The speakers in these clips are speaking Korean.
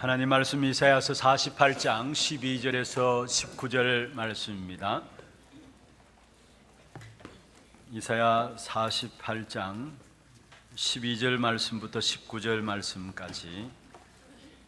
하나님 말씀 이사야서 48장 12절에서 19절 말씀입니다. 이사야 48장 12절 말씀부터 19절 말씀까지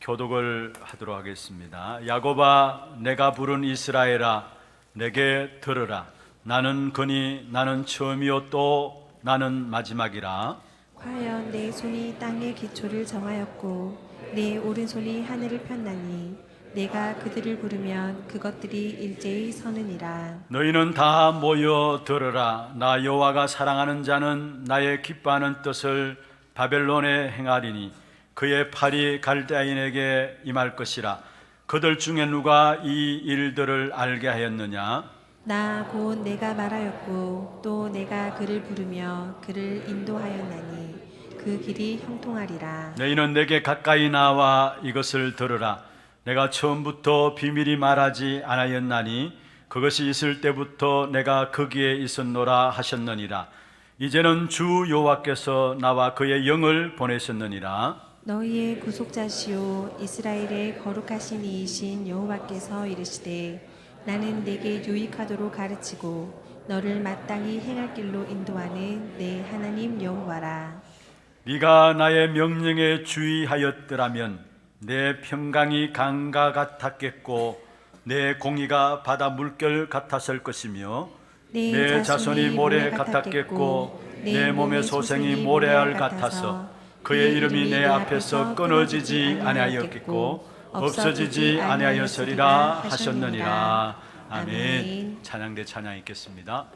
교독을 하도록 하겠습니다. 야곱아, 내가 부른 이스라엘아, 내게 들으라. 나는 그니 나는 처음이요 또 나는 마지막이라. 과연 내 손이 땅의 기초를 정하였고 내 오른손이 하늘을 폈나니 내가 그들을 부르면 그것들이 일제히 서느니라. 너희는 다 모여 들으라. 나 여호와가 사랑하는 자는 나의 기뻐하는 뜻을 바벨론에 행하리니 그의 팔이 갈대아인에게 임할 것이라. 그들 중에 누가 이 일들을 알게 하였느냐? 나 곧 내가 말하였고 또 내가 그를 부르며 그를 인도하였나니 그 길이 형통하리라. 너희는 내게 가까이 나와 이것을 들으라. 내가 처음부터 비밀히 말하지 않았나니 그것이 있을 때부터 내가 거기에 있었노라 하셨느니라. 이제는 주 여호와께서 나와 그의 영을 보내셨느니라. 너희의 구속자시오 이스라엘의 거룩하신 이이신 여호와께서 이르시되 나는 내게 유익하도록 가르치고 너를 마땅히 행할 길로 인도하는 내 하나님 여호와라. 네가 나의 명령에 주의하였더라면 내 평강이 강가 같았겠고 내 공의가 바다 물결 같았을 것이며 내 자손이 모래 같았겠고 내 몸의 소생이 모래알 같아서 그의 이름이 내 앞에서 끊어지지 아니하였겠고 없어지지 아니하였으리라 하셨느니라. 아멘. 찬양대 찬양 있겠습니다.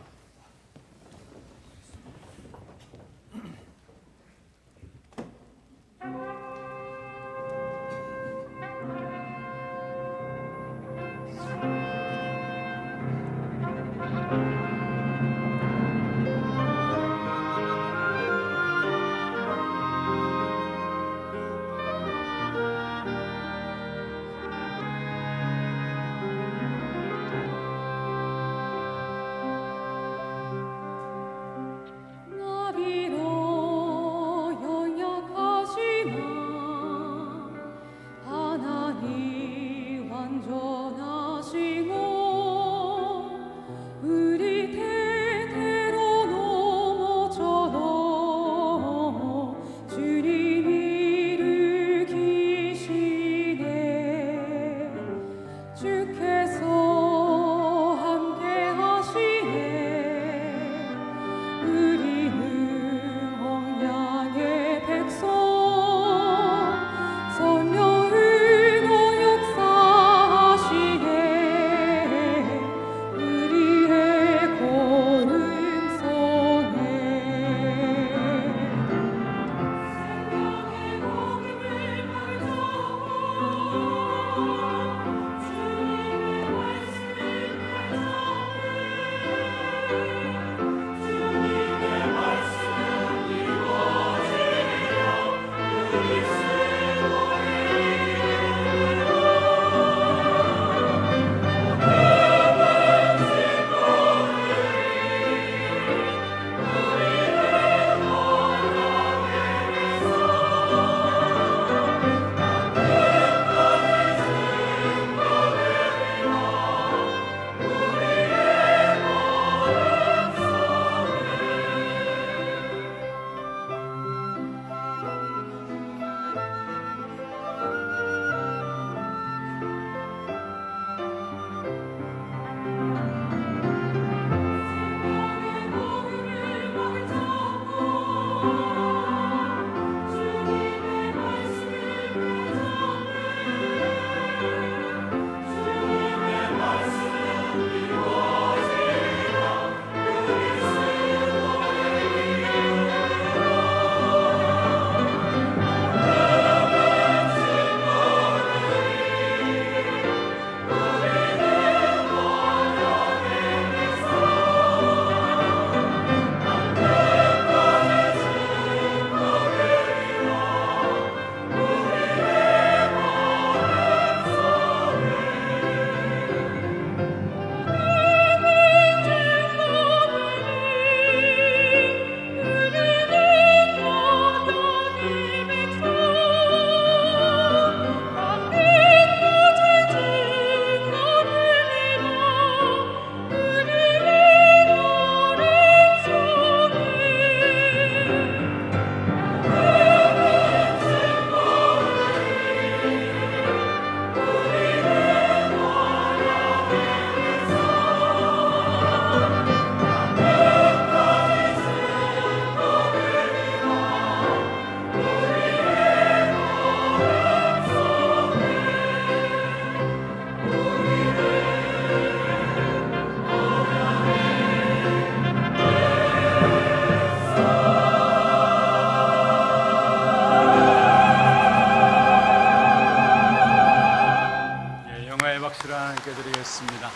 박수를 하나님께 드리겠습니다.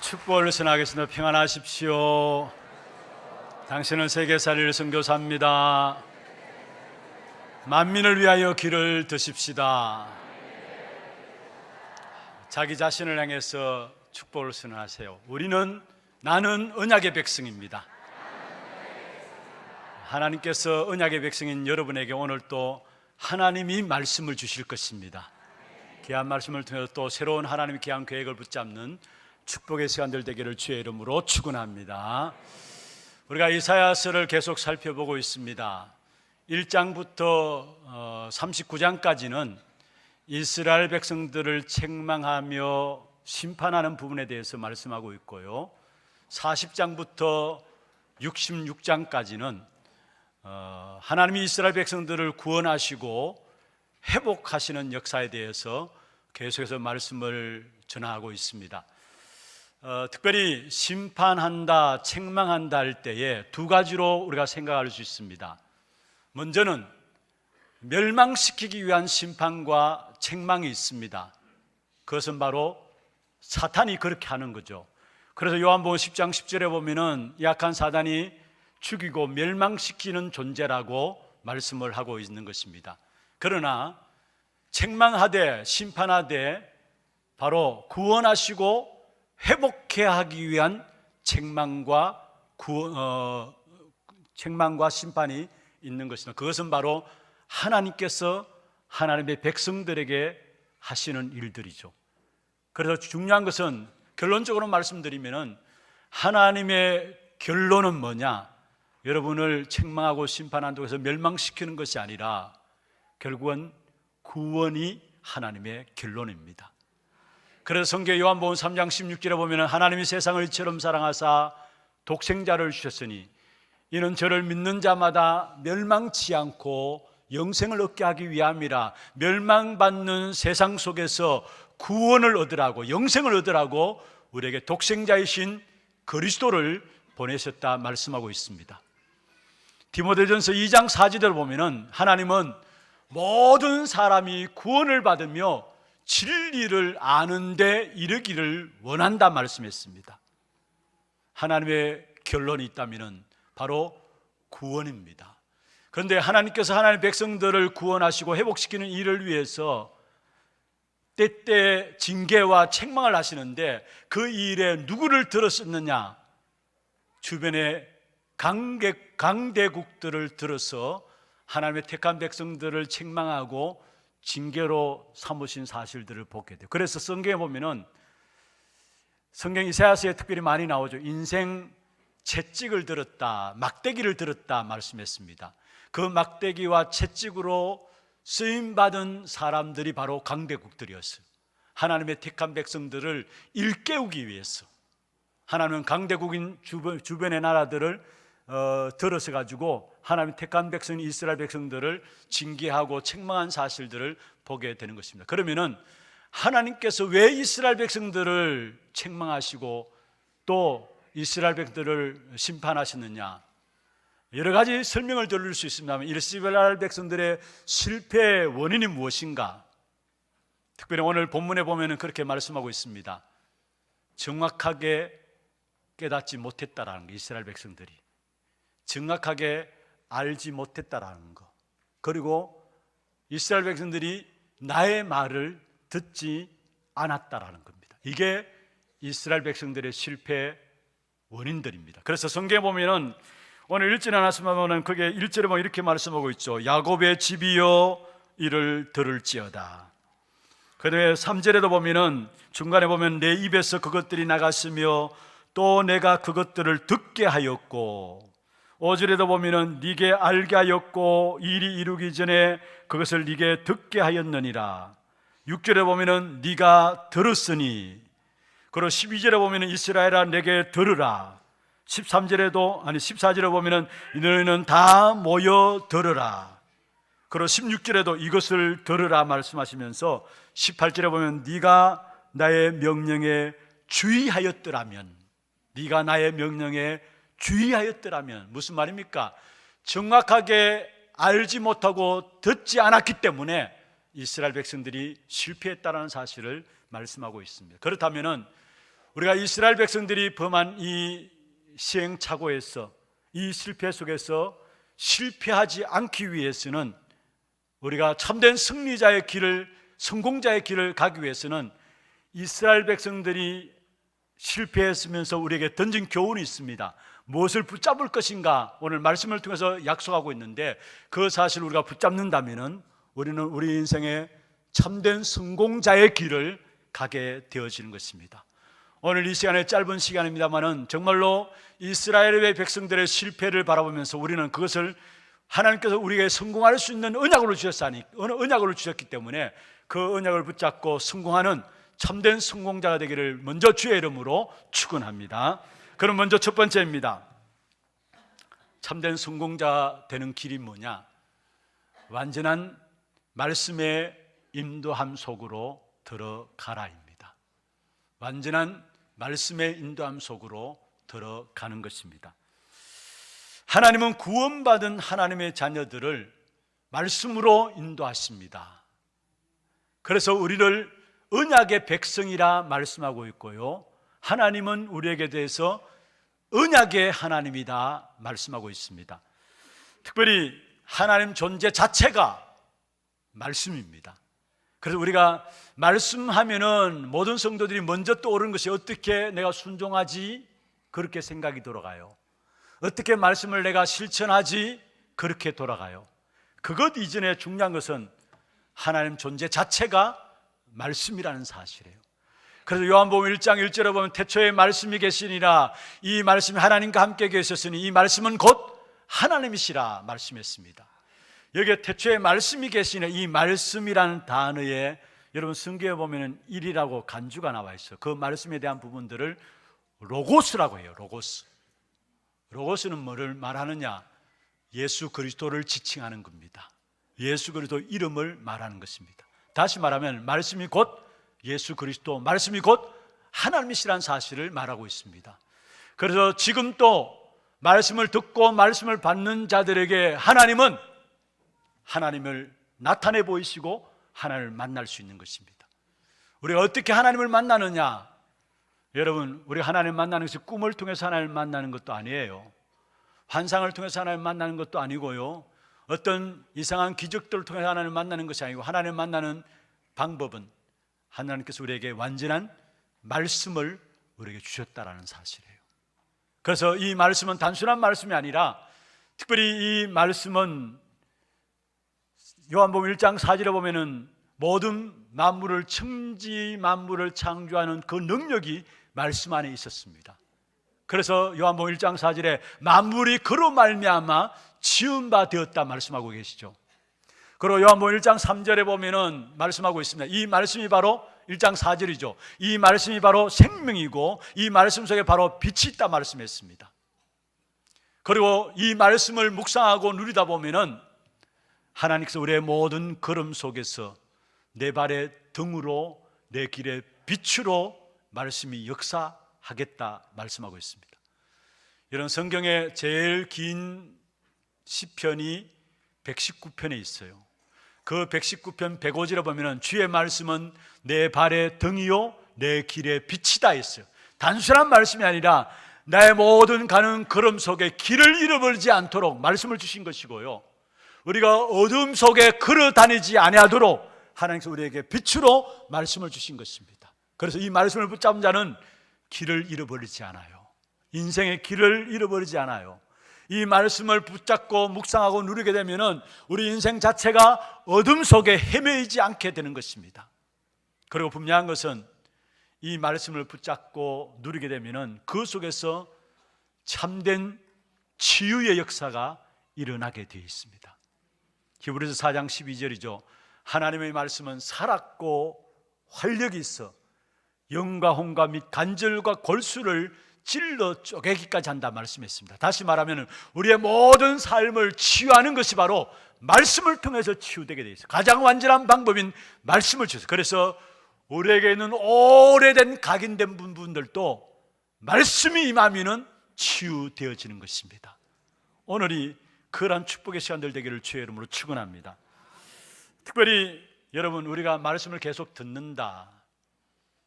축복을 전하겠습니다. 평안하십시오. 당신은 세계살이를 선교사입니다. 만민을 위하여 길을 드십시다. 자기 자신을 향해서 축복을 선언하세요. 나는 언약의 백성입니다. 하나님께서 언약의 백성인 여러분에게 오늘 또 하나님이 말씀을 주실 것입니다. 귀한 말씀을 통해서 또 새로운 하나님의 귀한 계획을 붙잡는 축복의 시간들 되기를 주의 이름으로 축원합니다. 우리가 이사야서를 계속 살펴보고 있습니다. 1장부터 39장까지는 이스라엘 백성들을 책망하며 심판하는 부분에 대해서 말씀하고 있고요, 40장부터 66장까지는 하나님이 이스라엘 백성들을 구원하시고 회복하시는 역사에 대해서 계속해서 말씀을 전하고 있습니다. 특별히 심판한다, 책망한다 할 때에 두 가지로 우리가 생각할 수 있습니다. 먼저는 멸망시키기 위한 심판과 책망이 있습니다. 그것은 바로 사탄이 그렇게 하는 거죠. 그래서 요한복음 10장 10절에 보면은 약한 사단이 죽이고 멸망시키는 존재라고 말씀을 하고 있는 것입니다. 그러나 책망하되 심판하되 바로 구원하시고 회복해 하기 위한 책망과 심판이 있는 것입니다. 그것은 바로 하나님께서 하나님의 백성들에게 하시는 일들이죠. 그래서 중요한 것은 결론적으로 말씀드리면은 하나님의 결론은 뭐냐? 여러분을 책망하고 심판한다고 해서 멸망시키는 것이 아니라 결국은 구원이 하나님의 결론입니다. 그래서 성경 요한복음 3장 16절에 보면 하나님이 세상을 이처럼 사랑하사 독생자를 주셨으니 이는 저를 믿는 자마다 멸망치 않고 영생을 얻게 하기 위함이라. 멸망받는 세상 속에서 구원을 얻으라고, 영생을 얻으라고 우리에게 독생자이신 그리스도를 보내셨다 말씀하고 있습니다. 디모데전서 2장 4절을 보면은 하나님은 모든 사람이 구원을 받으며 진리를 아는 데 이르기를 원한다 말씀했습니다. 하나님의 결론이 있다면 바로 구원입니다. 그런데 하나님께서 하나님의 백성들을 구원하시고 회복시키는 일을 위해서 때때 징계와 책망을 하시는데 그 일에 누구를 들었었느냐? 주변의 강대국들을 들어서 하나님의 택한 백성들을 책망하고 징계로 삼으신 사실들을 보게 돼요. 그래서 성경에 보면은 성경 이사야서에 특별히 많이 나오죠. 인생 채찍을 들었다, 막대기를 들었다 말씀했습니다. 그 막대기와 채찍으로 쓰임받은 사람들이 바로 강대국들이었어요. 하나님의 택한 백성들을 일깨우기 위해서 하나님은 강대국인 주변의 나라들을 들어서 가지고 하나님의 택한 백성 이스라엘 백성들을 징계하고 책망한 사실들을 보게 되는 것입니다. 그러면은 하나님께서 왜 이스라엘 백성들을 책망하시고 또 이스라엘 백성들을 심판하셨느냐? 여러 가지 설명을 들을 수 있습니다만 이스라엘 백성들의 실패의 원인이 무엇인가? 특별히 오늘 본문에 보면 그렇게 말씀하고 있습니다. 정확하게 깨닫지 못했다라는 거, 이스라엘 백성들이 정확하게 알지 못했다라는 거, 그리고 이스라엘 백성들이 나의 말을 듣지 않았다라는 겁니다. 이게 이스라엘 백성들의 실패의 원인들입니다. 그래서 성경에 보면은 오늘 읽지는 않았지만 그게 1절에 보면 이렇게 말씀하고 있죠. 야곱의 집이여 이를 들을지어다. 그 다음에 3절에도 보면은 중간에 보면 내 입에서 그것들이 나갔으며 또 내가 그것들을 듣게 하였고, 5절에도 보면은 네게 알게 하였고 일이 이루기 전에 그것을 네게 듣게 하였느니라. 6절에 보면은 네가 들었으니, 그리고 12절에 보면은 이스라엘아 내게 들으라. 14절에 보면은 너희는 다 모여 들으라. 그리고 16절에도 이것을 들으라 말씀하시면서 18절에 보면 네가 나의 명령에 주의하였더라면, 네가 나의 명령에 주의하였더라면 무슨 말입니까? 정확하게 알지 못하고 듣지 않았기 때문에 이스라엘 백성들이 실패했다는 사실을 말씀하고 있습니다. 그렇다면 우리가 이스라엘 백성들이 범한 이 시행착오에서, 이 실패 속에서 실패하지 않기 위해서는, 우리가 참된 승리자의 길을, 성공자의 길을 가기 위해서는 이스라엘 백성들이 실패했으면서 우리에게 던진 교훈이 있습니다. 무엇을 붙잡을 것인가, 오늘 말씀을 통해서 약속하고 있는데, 그 사실을 우리가 붙잡는다면 우리는 우리 인생의 참된 성공자의 길을 가게 되어지는 것입니다. 오늘 이 시간에, 짧은 시간입니다만은 정말로 이스라엘의 백성들의 실패를 바라보면서 우리는 그것을 하나님께서 우리에게 성공할 수 있는 언약으로 주셨기 때문에 그 언약을 붙잡고 성공하는 참된 성공자가 되기를 먼저 주의 이름으로 축원합니다. 그럼 먼저 첫 번째입니다. 참된 성공자 되는 길이 뭐냐? 완전한 말씀의 인도함 속으로 들어가라입니다. 완전한 말씀의 인도함 속으로 들어가는 것입니다. 하나님은 구원받은 하나님의 자녀들을 말씀으로 인도하십니다. 그래서 우리를 언약의 백성이라 말씀하고 있고요, 하나님은 우리에게 대해서 언약의 하나님이다 말씀하고 있습니다. 특별히 하나님 존재 자체가 말씀입니다. 그래서 우리가 말씀하면은 모든 성도들이 먼저 떠오르는 것이 어떻게 내가 순종하지? 그렇게 생각이 돌아가요. 어떻게 말씀을 내가 실천하지? 그렇게 돌아가요. 그것 이전에 중요한 것은 하나님 존재 자체가 말씀이라는 사실이에요. 그래서 요한복음 1장 1절에 보면 태초에 말씀이 계시니라, 이 말씀이 하나님과 함께 계셨으니 이 말씀은 곧 하나님이시라 말씀했습니다. 여기에 태초에 말씀이 계시네, 이 말씀이라는 단어에 여러분 성경에 보면 일이라고 간주가 나와 있어요. 그 말씀에 대한 부분들을 로고스라고 해요. 로고스는 뭐를 말하느냐? 예수 그리스도를 지칭하는 겁니다. 예수 그리스도 이름을 말하는 것입니다. 다시 말하면 말씀이 곧 예수 그리스도, 말씀이 곧 하나님이시라는 사실을 말하고 있습니다. 그래서 지금 또 말씀을 듣고 말씀을 받는 자들에게 하나님은 하나님을 나타내 보이시고 하나님을 만날 수 있는 것입니다. 우리가 어떻게 하나님을 만나느냐? 여러분, 우리 하나님을 만나는 것이 꿈을 통해서 하나님을 만나는 것도 아니에요. 환상을 통해서 하나님을 만나는 것도 아니고요, 어떤 이상한 기적들을 통해서 하나님을 만나는 것이 아니고, 하나님을 만나는 방법은 하나님께서 우리에게 완전한 말씀을 우리에게 주셨다라는 사실이에요. 그래서 이 말씀은 단순한 말씀이 아니라, 특별히 이 말씀은 요한복음 1장 4절에 보면은 모든 만물을, 천지 만물을 창조하는 그 능력이 말씀 안에 있었습니다. 그래서 요한복음 1장 4절에 만물이 그로 말미암아 지은 바 되었다 말씀하고 계시죠. 그리고 요한복음 1장 3절에 보면은 말씀하고 있습니다. 이 말씀이 바로 1장 4절이죠. 이 말씀이 바로 생명이고 이 말씀 속에 바로 빛이 있다 말씀했습니다. 그리고 이 말씀을 묵상하고 누리다 보면은 하나님께서 우리의 모든 걸음 속에서 내 발의 등으로, 내 길의 빛으로 말씀이 역사하겠다 말씀하고 있습니다. 이런 성경의 제일 긴 시편이 119편에 있어요. 그 119편 105절에 보면 주의 말씀은 내 발의 등이요 내 길의 빛이다 했어요. 단순한 말씀이 아니라 나의 모든 가는 걸음 속에 길을 잃어버리지 않도록 말씀을 주신 것이고요, 우리가 어둠 속에 걸어 다니지 아니하도록 하나님께서 우리에게 빛으로 말씀을 주신 것입니다. 그래서 이 말씀을 붙잡은 자는 길을 잃어버리지 않아요. 인생의 길을 잃어버리지 않아요. 이 말씀을 붙잡고 묵상하고 누리게 되면 우리 인생 자체가 어둠 속에 헤매이지 않게 되는 것입니다. 그리고 분명한 것은 이 말씀을 붙잡고 누리게 되면 그 속에서 참된 치유의 역사가 일어나게 되어 있습니다. 히브리서 4장 12절이죠. 하나님의 말씀은 살았고 활력이 있어 영과 혼과 및 관절과 골수를 찔러 쪼개기까지 한다 말씀했습니다. 다시 말하면 우리의 모든 삶을 치유하는 것이 바로 말씀을 통해서 치유되게 되어 있어요. 가장 완전한 방법인 말씀을 주세요. 그래서 우리에게 있는 오래된 각인된 부분들도 말씀이 임하면 치유되어지는 것입니다. 오늘이 그러한 축복의 시간들 되기를 주의 이름으로 축원합니다. 특별히 여러분, 우리가 말씀을 계속 듣는다,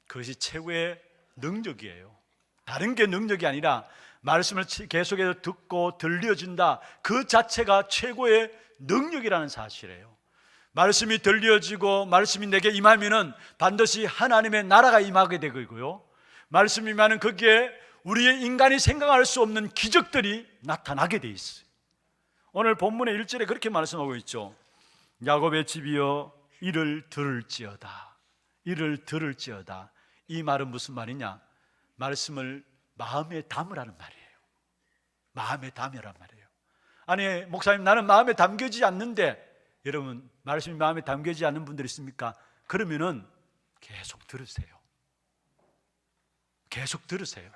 그것이 최고의 능력이에요. 다른 게 능력이 아니라 말씀을 계속해서 듣고 들려진다, 그 자체가 최고의 능력이라는 사실이에요. 말씀이 들려지고 말씀이 내게 임하면은 반드시 하나님의 나라가 임하게 되고요, 말씀이 임하는 거기에 우리의 인간이 생각할 수 없는 기적들이 나타나게 돼 있어요. 오늘 본문의 1절에 그렇게 말씀하고 있죠. 야곱의 집이여 이를 들을지어다. 이를 들을지어다. 이 말은 무슨 말이냐? 말씀을 마음에 담으라는 말이에요. 마음에 담으라는 말이에요. 아니, 목사님, 나는 마음에 담겨지지 않는데. 여러분, 말씀이 마음에 담겨지지 않는 분들 있습니까? 그러면은 계속 들으세요. 계속 들으세요.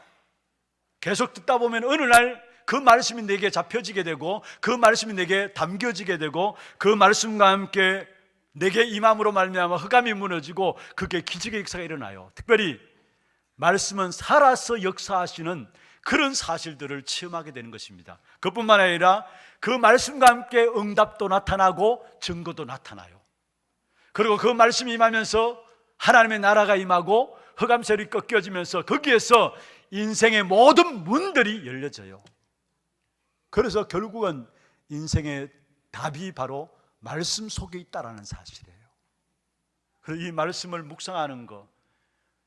계속 듣다 보면 어느 날 그 말씀이 내게 잡혀지게 되고, 그 말씀이 내게 담겨지게 되고, 그 말씀과 함께 내게 임함으로 말미암아 흑암이 무너지고 그게 기적의 역사가 일어나요. 특별히 말씀은 살아서 역사하시는 그런 사실들을 체험하게 되는 것입니다. 그뿐만 아니라 그 말씀과 함께 응답도 나타나고 증거도 나타나요. 그리고 그 말씀이 임하면서 하나님의 나라가 임하고 흑암세력이 꺾여지면서 거기에서 인생의 모든 문들이 열려져요. 그래서 결국은 인생의 답이 바로 말씀 속에 있다는 사실이에요. 그래서 이 말씀을 묵상하는 것,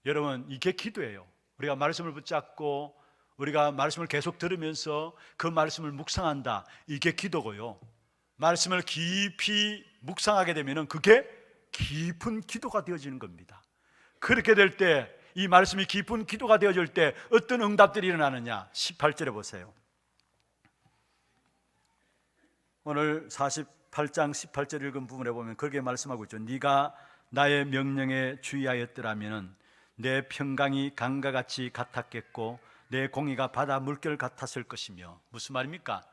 여러분, 이게 기도예요. 우리가 말씀을 붙잡고 우리가 말씀을 계속 들으면서 그 말씀을 묵상한다, 이게 기도고요, 말씀을 깊이 묵상하게 되면 그게 깊은 기도가 되어지는 겁니다. 그렇게 될 때, 이 말씀이 깊은 기도가 되어질 때 어떤 응답들이 일어나느냐? 18절에 보세요. 오늘 48장 18절 읽은 부분에 보면 그렇게 말씀하고 있죠. 네가 나의 명령에 주의하였더라면 내 평강이 강과 같이 같았겠고 내 공의가 바다 물결 같았을 것이며. 무슨 말입니까?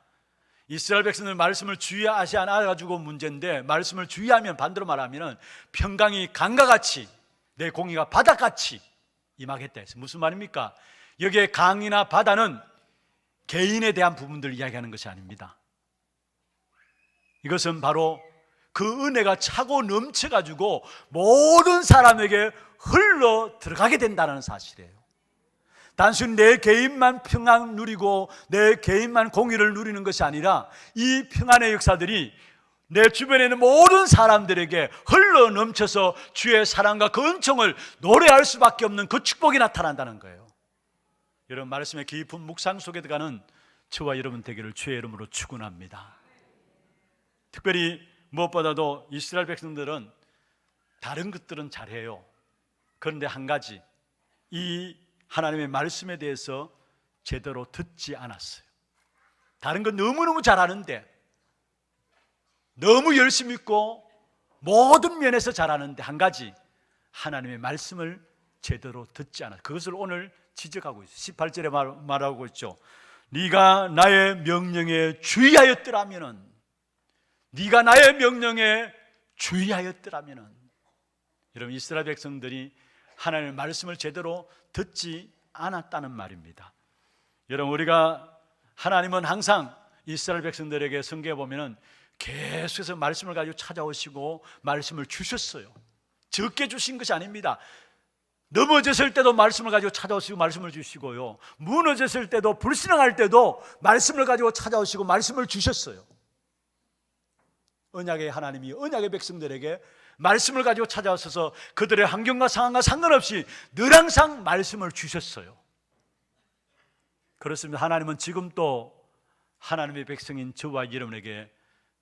이스라엘 백성들 말씀을 주의하지 않아가지고 문제인데, 말씀을 주의하면, 반대로 말하면 평강이 강과 같이 내 공의가 바다같이 임하겠다 해서 무슨 말입니까? 여기에 강이나 바다는 개인에 대한 부분들을 이야기하는 것이 아닙니다. 이것은 바로 그 은혜가 차고 넘쳐가지고 모든 사람에게 흘러 들어가게 된다는 사실이에요. 단순히 내 개인만 평안 누리고 내 개인만 공의를 누리는 것이 아니라 이 평안의 역사들이 내 주변에 있는 모든 사람들에게 흘러 넘쳐서 주의 사랑과 그 은총을 노래할 수밖에 없는 그 축복이 나타난다는 거예요. 여러분, 말씀의 깊은 묵상 속에 들어가는 저와 여러분 되기를 주의 이름으로 축원합니다. 특별히 무엇보다도 이스라엘 백성들은 다른 것들은 잘해요. 그런데 한 가지, 이 하나님의 말씀에 대해서 제대로 듣지 않았어요. 다른 건 너무너무 잘하는데, 너무 열심히 있고 모든 면에서 잘하는데 한 가지, 하나님의 말씀을 제대로 듣지 않았어요. 그것을 오늘 지적하고 있어요. 18절에 말하고 있죠. 네가 나의 명령에 주의하였더라면은, 네가 나의 명령에 주의하였더라면은. 여러분, 이스라엘 백성들이 하나님의 말씀을 제대로 듣지 않았다는 말입니다. 여러분, 우리가 하나님은 항상 이스라엘 백성들에게 성경에 보면은 계속해서 말씀을 가지고 찾아오시고 말씀을 주셨어요. 적게 주신 것이 아닙니다. 넘어졌을 때도 말씀을 가지고 찾아오시고 말씀을 주시고요, 무너졌을 때도, 불신앙할 때도 말씀을 가지고 찾아오시고 말씀을 주셨어요. 언약의 하나님이 언약의 백성들에게 말씀을 가지고 찾아오셔서 그들의 환경과 상황과 상관없이 늘 항상 말씀을 주셨어요. 그렇습니다. 하나님은 지금 또 하나님의 백성인 저와 여러분에게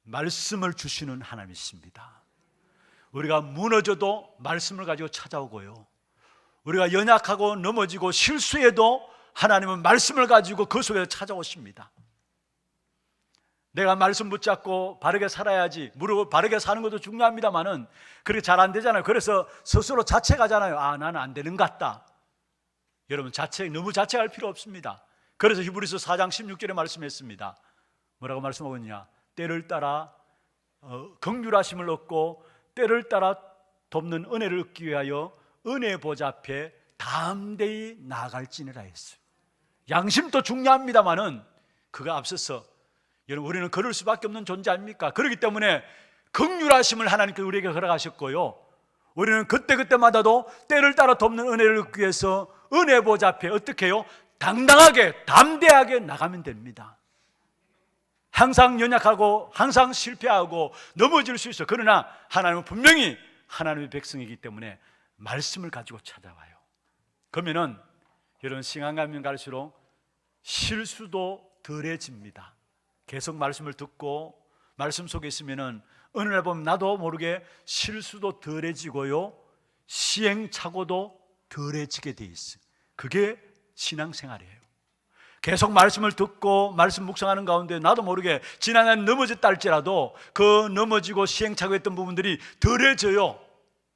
말씀을 주시는 하나님이십니다. 우리가 무너져도 말씀을 가지고 찾아오고요, 우리가 연약하고 넘어지고 실수해도 하나님은 말씀을 가지고 그 속에서 찾아오십니다. 내가 말씀 붙잡고 바르게 살아야지. 물론 바르게 사는 것도 중요합니다만은 그렇게 잘 안 되잖아요. 그래서 스스로 자책하잖아요. 아, 나는 안 되는 것 같다. 여러분, 너무 자책할 필요 없습니다. 그래서 히브리서 4장 16절에 말씀했습니다. 뭐라고 말씀하고 있냐? 때를 따라 긍휼하심을 얻고 때를 따라 돕는 은혜를 얻기 위하여 은혜 보좌 앞에 담대히 나아갈지니라 했어요. 양심도 중요합니다만은 그가 앞서서, 여러분, 우리는 그럴 수밖에 없는 존재 아닙니까? 그렇기 때문에 긍휼하심을 하나님께 우리에게 허락하셨고요, 우리는 그때그때마다도 때를 따라 돕는 은혜를 얻기 위해서 은혜 보좌 앞에 어떻게 해요? 당당하게 담대하게 나가면 됩니다. 항상 연약하고 항상 실패하고 넘어질 수 있어요. 그러나 하나님은 분명히 하나님의 백성이기 때문에 말씀을 가지고 찾아와요. 그러면은 여러분, 시간 가면 갈수록 실수도 덜해집니다. 계속 말씀을 듣고 말씀 속에 있으면은 어느 날 보면 나도 모르게 실수도 덜해지고요, 시행착오도 덜해지게 돼 있어요. 그게 신앙생활이에요. 계속 말씀을 듣고 말씀 묵상하는 가운데 나도 모르게 지난해 넘어졌다 할지라도 그 넘어지고 시행착오했던 부분들이 덜해져요.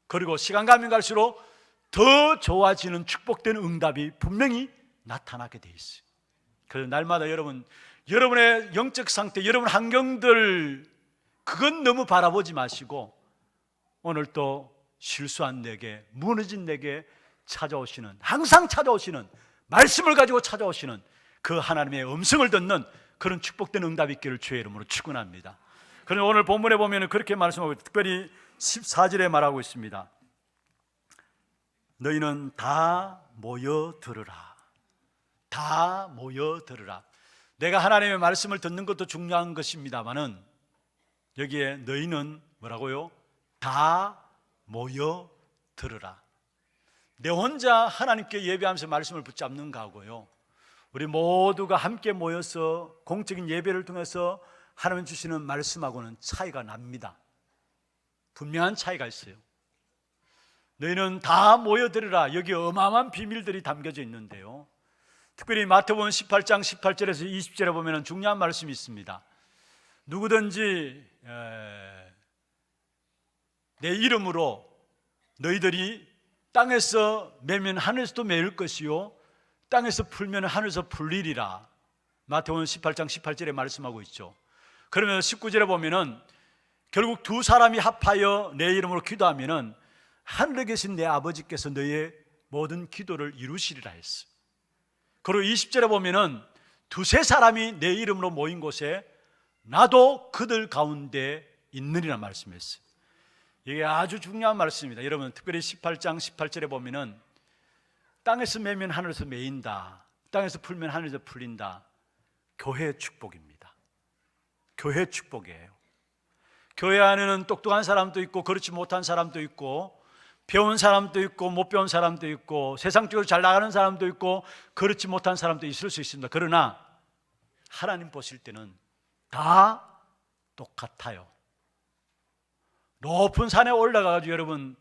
그리고 시간 가면 갈수록 더 좋아지는 축복된 응답이 분명히 나타나게 돼 있어요. 그래서 날마다 여러분의 영적 상태, 여러분 환경들, 그건 너무 바라보지 마시고 오늘 또 실수한 내게, 무너진 내게 찾아오시는, 항상 찾아오시는, 말씀을 가지고 찾아오시는 그 하나님의 음성을 듣는 그런 축복된 응답이 있기를 주의 이름으로 축원합니다. 그런데 오늘 본문에 보면 그렇게 말씀하고, 특별히 14절에 말하고 있습니다. 너희는 다 모여 들으라. 다 모여 들으라. 내가 하나님의 말씀을 듣는 것도 중요한 것입니다만은 여기에 너희는 뭐라고요? 다 모여 들으라. 내 혼자 하나님께 예배하면서 말씀을 붙잡는 거하고요, 우리 모두가 함께 모여서 공적인 예배를 통해서 하나님 주시는 말씀하고는 차이가 납니다. 분명한 차이가 있어요. 너희는 다 모여들으라. 여기 어마어마한 비밀들이 담겨져 있는데요, 특별히 마태복음 18장 18절에서 20절에 보면 중요한 말씀이 있습니다. 누구든지 내 이름으로 너희들이 땅에서 매면 하늘에서도 매일 것이요 땅에서 풀면 하늘에서 풀리리라. 마태복음 18장 18절에 말씀하고 있죠. 그러면 19절에 보면은 결국 두 사람이 합하여 내 이름으로 기도하면은 하늘에 계신 내 아버지께서 너희의 모든 기도를 이루시리라 했어. 그리고 20절에 보면은 두세 사람이 내 이름으로 모인 곳에 나도 그들 가운데 있느니라 말씀했어요. 이게 아주 중요한 말씀입니다. 여러분, 특별히 18장 18절에 보면은 땅에서 매면 하늘에서 매인다, 땅에서 풀면 하늘에서 풀린다. 교회의 축복입니다. 교회의 축복이에요. 교회 안에는 똑똑한 사람도 있고 그렇지 못한 사람도 있고, 배운 사람도 있고 못 배운 사람도 있고, 세상적으로 잘 나가는 사람도 있고 그렇지 못한 사람도 있을 수 있습니다. 그러나 하나님 보실 때는 다 똑같아요. 높은 산에 올라가가지고 여러분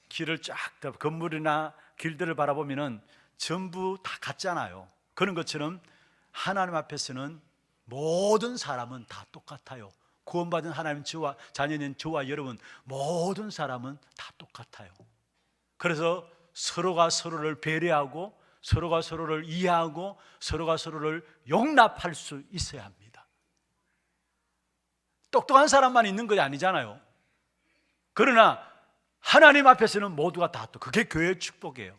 길을 쫙, 건물이나 길들을 바라보면은 전부 다 같잖아요. 그런 것처럼 하나님 앞에서는 모든 사람은 다 똑같아요. 구원받은 하나님 자녀인 저와 여러분 모든 사람은 다 똑같아요. 그래서 서로가 서로를 배려하고 서로가 서로를 이해하고 서로가 서로를 용납할 수 있어야 합니다. 똑똑한 사람만 있는 것이 아니잖아요. 그러나 하나님 앞에서는 모두가 다 똑, 그게 교회의 축복이에요.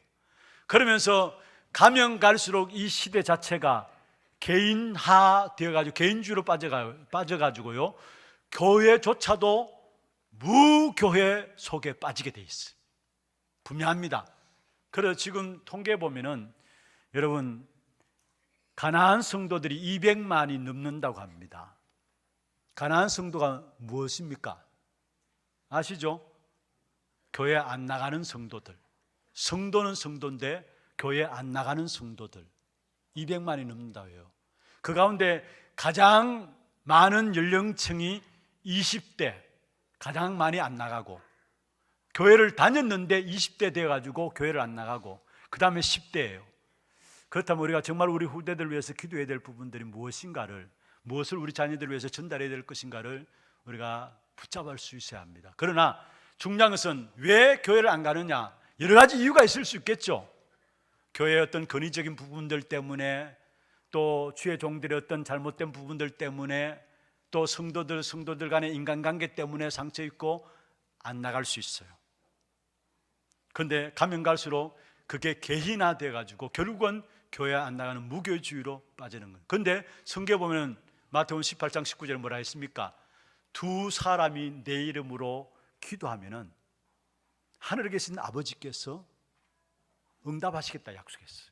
그러면서 가면 갈수록 이 시대 자체가 개인화 되어가지고 개인주의로 빠져가지고요, 교회조차도 무교회 속에 빠지게 돼 있어요. 분명합니다. 그래서 지금 통계 보면은 여러분 가나안 성도들이 200만이 넘는다고 합니다. 가나안 성도가 무엇입니까? 아시죠? 교회 안 나가는 성도들. 성도는 성도인데 교회 안 나가는 성도들 200만이 넘는다고 해요. 그 가운데 가장 많은 연령층이 20대, 가장 많이 안 나가고, 교회를 다녔는데 20대 돼가지고 교회를 안 나가고, 그 다음에 10대예요. 그렇다면 우리가 정말 우리 후대들을 위해서 기도해야 될 부분들이 무엇인가를, 무엇을 우리 자녀들을 위해서 전달해야 될 것인가를 우리가 붙잡을 수 있어야 합니다. 그러나 중요한 것은 왜 교회를 안 가느냐, 여러 가지 이유가 있을 수 있겠죠. 교회의 어떤 권위적인 부분들 때문에, 또 주의 종들의 어떤 잘못된 부분들 때문에, 또 성도들 간의 인간관계 때문에 상처 있고 안 나갈 수 있어요. 그런데 가면 갈수록 그게 개인화돼 가지고 결국은 교회 안 나가는 무교주의로 빠지는 거예요. 그런데 성경에 보면 마태복음 18장 19절에 뭐라 했습니까? 두 사람이 내 이름으로 기도하면은 하늘에 계신 아버지께서 응답하시겠다 약속했어요.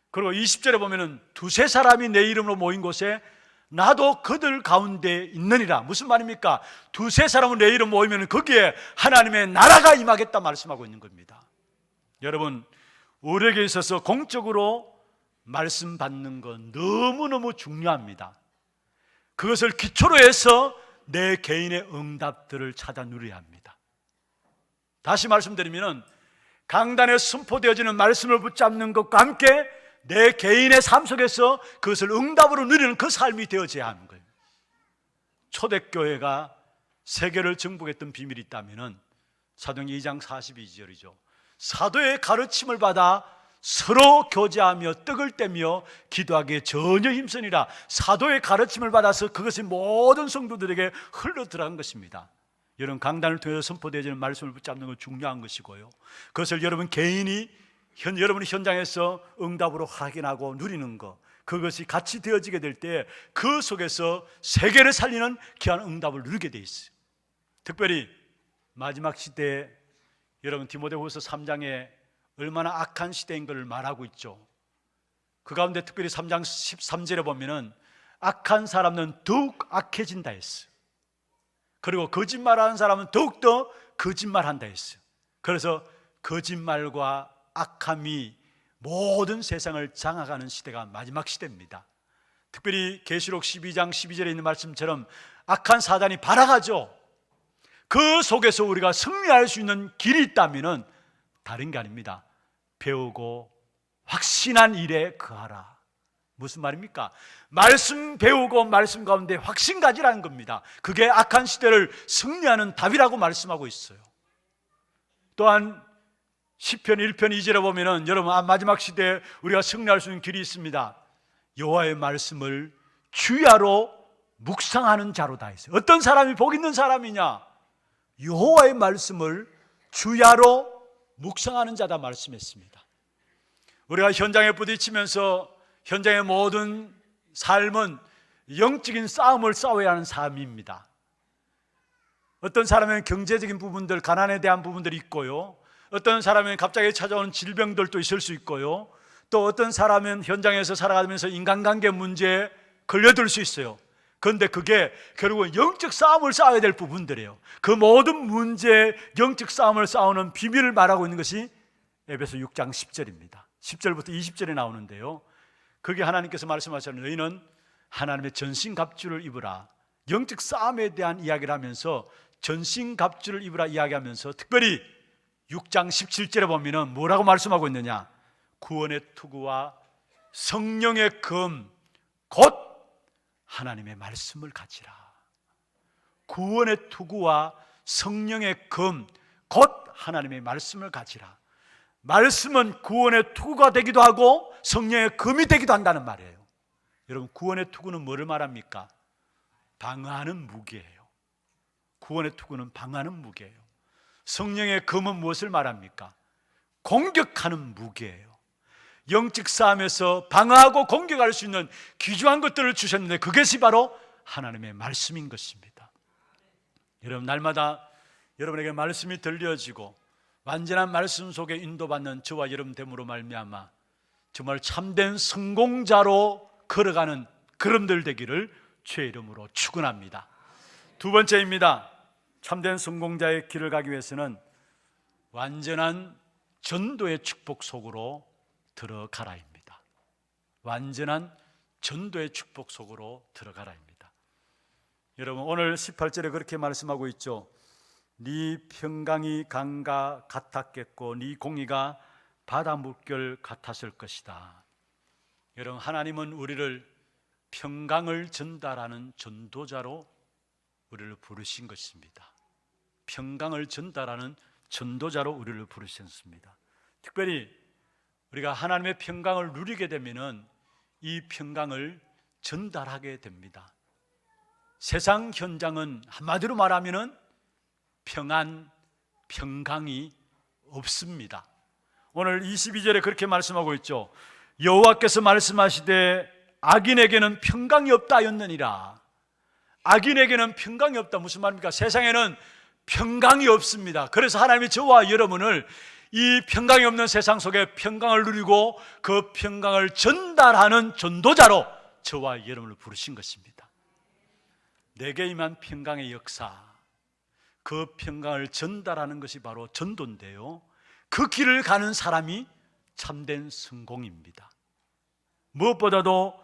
그리고 20절에 보면은 두세 사람이 내 이름으로 모인 곳에 나도 그들 가운데 있느니라. 무슨 말입니까? 두세 사람은 내 이름 모이면 거기에 하나님의 나라가 임하겠다 말씀하고 있는 겁니다. 여러분, 우리에게 있어서 공적으로 말씀 받는 건 너무너무 중요합니다. 그것을 기초로 해서 내 개인의 응답들을 찾아 누려야 합니다. 다시 말씀드리면 강단에 선포되어지는 말씀을 붙잡는 것과 함께 내 개인의 삶 속에서 그것을 응답으로 누리는 그 삶이 되어져야 하는 거예요. 초대교회가 세계를 정복했던 비밀이 있다면 사도행전 2장 42절이죠. 사도의 가르침을 받아 서로 교제하며 떡을 떼며 기도하기에 전혀 힘쓰니라. 사도의 가르침을 받아서 그것이 모든 성도들에게 흘러들어간 것입니다. 여러분, 강단을 통해서 선포되어지는 말씀을 붙잡는 건 중요한 것이고요, 그것을 여러분 개인이 여러분의 현장에서 응답으로 확인하고 누리는 것, 그것이 같이 되어지게 될 때 그 속에서 세계를 살리는 귀한 응답을 누리게 돼 있어요. 특별히 마지막 시대에 여러분 디모데후서 3장에 얼마나 악한 시대인 것을 말하고 있죠. 그 가운데 특별히 3장 13절에 보면은 악한 사람은 더욱 악해진다 했어요. 그리고 거짓말하는 사람은 더욱더 거짓말한다 했어요. 그래서 거짓말과 악함이 모든 세상을 장악하는 시대가 마지막 시대입니다. 특별히 계시록 12장 12절에 있는 말씀처럼 악한 사단이 발악하죠. 그 속에서 우리가 승리할 수 있는 길이 있다면 다른 게 아닙니다. 배우고 확신한 일에 거하라. 무슨 말입니까? 말씀 배우고 말씀 가운데 확신 가지라는 겁니다. 그게 악한 시대를 승리하는 답이라고 말씀하고 있어요. 또한 시편 1편 2절에 보면은 여러분 마지막 시대에 우리가 승리할 수 있는 길이 있습니다. 여호와의 말씀을 주야로 묵상하는 자로다 했어요. 어떤 사람이 복 있는 사람이냐? 여호와의 말씀을 주야로 묵상하는 자다 말씀했습니다. 우리가 현장에 부딪히면서 현장의 모든 삶은 영적인 싸움을 싸워야 하는 삶입니다. 어떤 사람은 경제적인 부분들, 가난에 대한 부분들이 있고요, 어떤 사람은 갑자기 찾아오는 질병들도 있을 수 있고요, 또 어떤 사람은 현장에서 살아가면서 인간관계 문제에 걸려들 수 있어요. 그런데 그게 결국은 영적 싸움을 싸워야 될 부분들이에요. 그 모든 문제, 영적 싸움을 싸우는 비밀을 말하고 있는 것이 에베소 6장 10절입니다 10절부터 20절에 나오는데요, 거기 하나님께서 말씀하셨는 너희는 하나님의 전신갑주를 입으라. 영적 싸움에 대한 이야기를 하면서 전신갑주를 입으라 이야기하면서 특별히 6장 17절에 보면 뭐라고 말씀하고 있느냐? 구원의 투구와 성령의 금 곧 하나님의 말씀을 가지라. 구원의 투구와 성령의 금 곧 하나님의 말씀을 가지라. 말씀은 구원의 투구가 되기도 하고 성령의 금이 되기도 한다는 말이에요. 여러분, 구원의 투구는 뭐를 말합니까? 방어하는 무기예요. 구원의 투구는 방어하는 무기예요. 성령의 금은 무엇을 말합니까? 공격하는 무기예요. 영적 싸움에서 방어하고 공격할 수 있는 귀중한 것들을 주셨는데 그것이 바로 하나님의 말씀인 것입니다. 여러분, 날마다 여러분에게 말씀이 들려지고 완전한 말씀 속에 인도받는 저와 여러분 됨으로 말미암아 정말 참된 성공자로 걸어가는 그름들 되기를 주의 이름으로 축원합니다. 두 번째입니다. 참된 성공자의 길을 가기 위해서는 완전한 전도의 축복 속으로 들어가라입니다. 완전한 전도의 축복 속으로 들어가라입니다. 여러분, 오늘 18절에 그렇게 말씀하고 있죠. 네 평강이 강과 같았겠고 네 공의가 바다 물결 같았을 것이다. 여러분, 하나님은 우리를 평강을 전달하는 전도자로 우리를 부르신 것입니다. 평강을 전달하는 전도자로 우리를 부르셨습니다. 특별히 우리가 하나님의 평강을 누리게 되면은 이 평강을 전달하게 됩니다. 세상 현장은 한마디로 말하면은 평안, 평강이 없습니다. 오늘 22절에 그렇게 말씀하고 있죠. 여호와께서 말씀하시되 악인에게는 평강이 없다 하였느니라. 악인에게는 평강이 없다. 무슨 말입니까? 세상에는 평강이 없습니다. 그래서 하나님이 저와 여러분을 이 평강이 없는 세상 속에 평강을 누리고 그 평강을 전달하는 전도자로 저와 여러분을 부르신 것입니다. 내게 임한 평강의 역사, 그 평강을 전달하는 것이 바로 전도인데요, 그 길을 가는 사람이 참된 성공입니다. 무엇보다도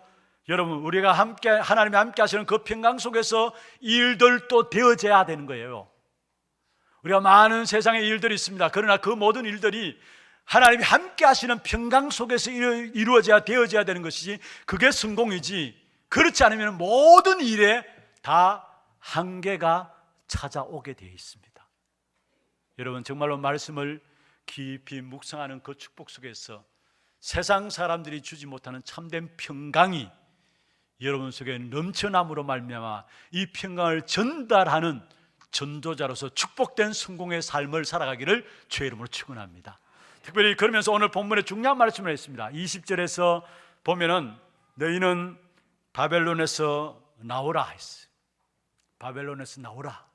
여러분, 우리가 함께, 하나님이 함께 하시는 그 평강 속에서 일들도 되어져야 되는 거예요. 우리가 많은 세상의 일들이 있습니다. 그러나 그 모든 일들이 하나님이 함께 하시는 평강 속에서 이루어져야, 되어져야 되는 것이지, 그게 성공이지, 그렇지 않으면 모든 일에 다 한계가 찾아오게 되어 있습니다. 여러분, 정말로 말씀을 깊이 묵상하는 그 축복 속에서 세상 사람들이 주지 못하는 참된 평강이 여러분 속에 넘쳐남으로 말미암아 이 평강을 전달하는 전도자로서 축복된 성공의 삶을 살아가기를 주의 이름으로 축원합니다. 특별히 그러면서 오늘 본문에 중요한 말씀을 했습니다. 20절에서 보면은 너희는 바벨론에서 나오라 했어요. 바벨론에서 나오라.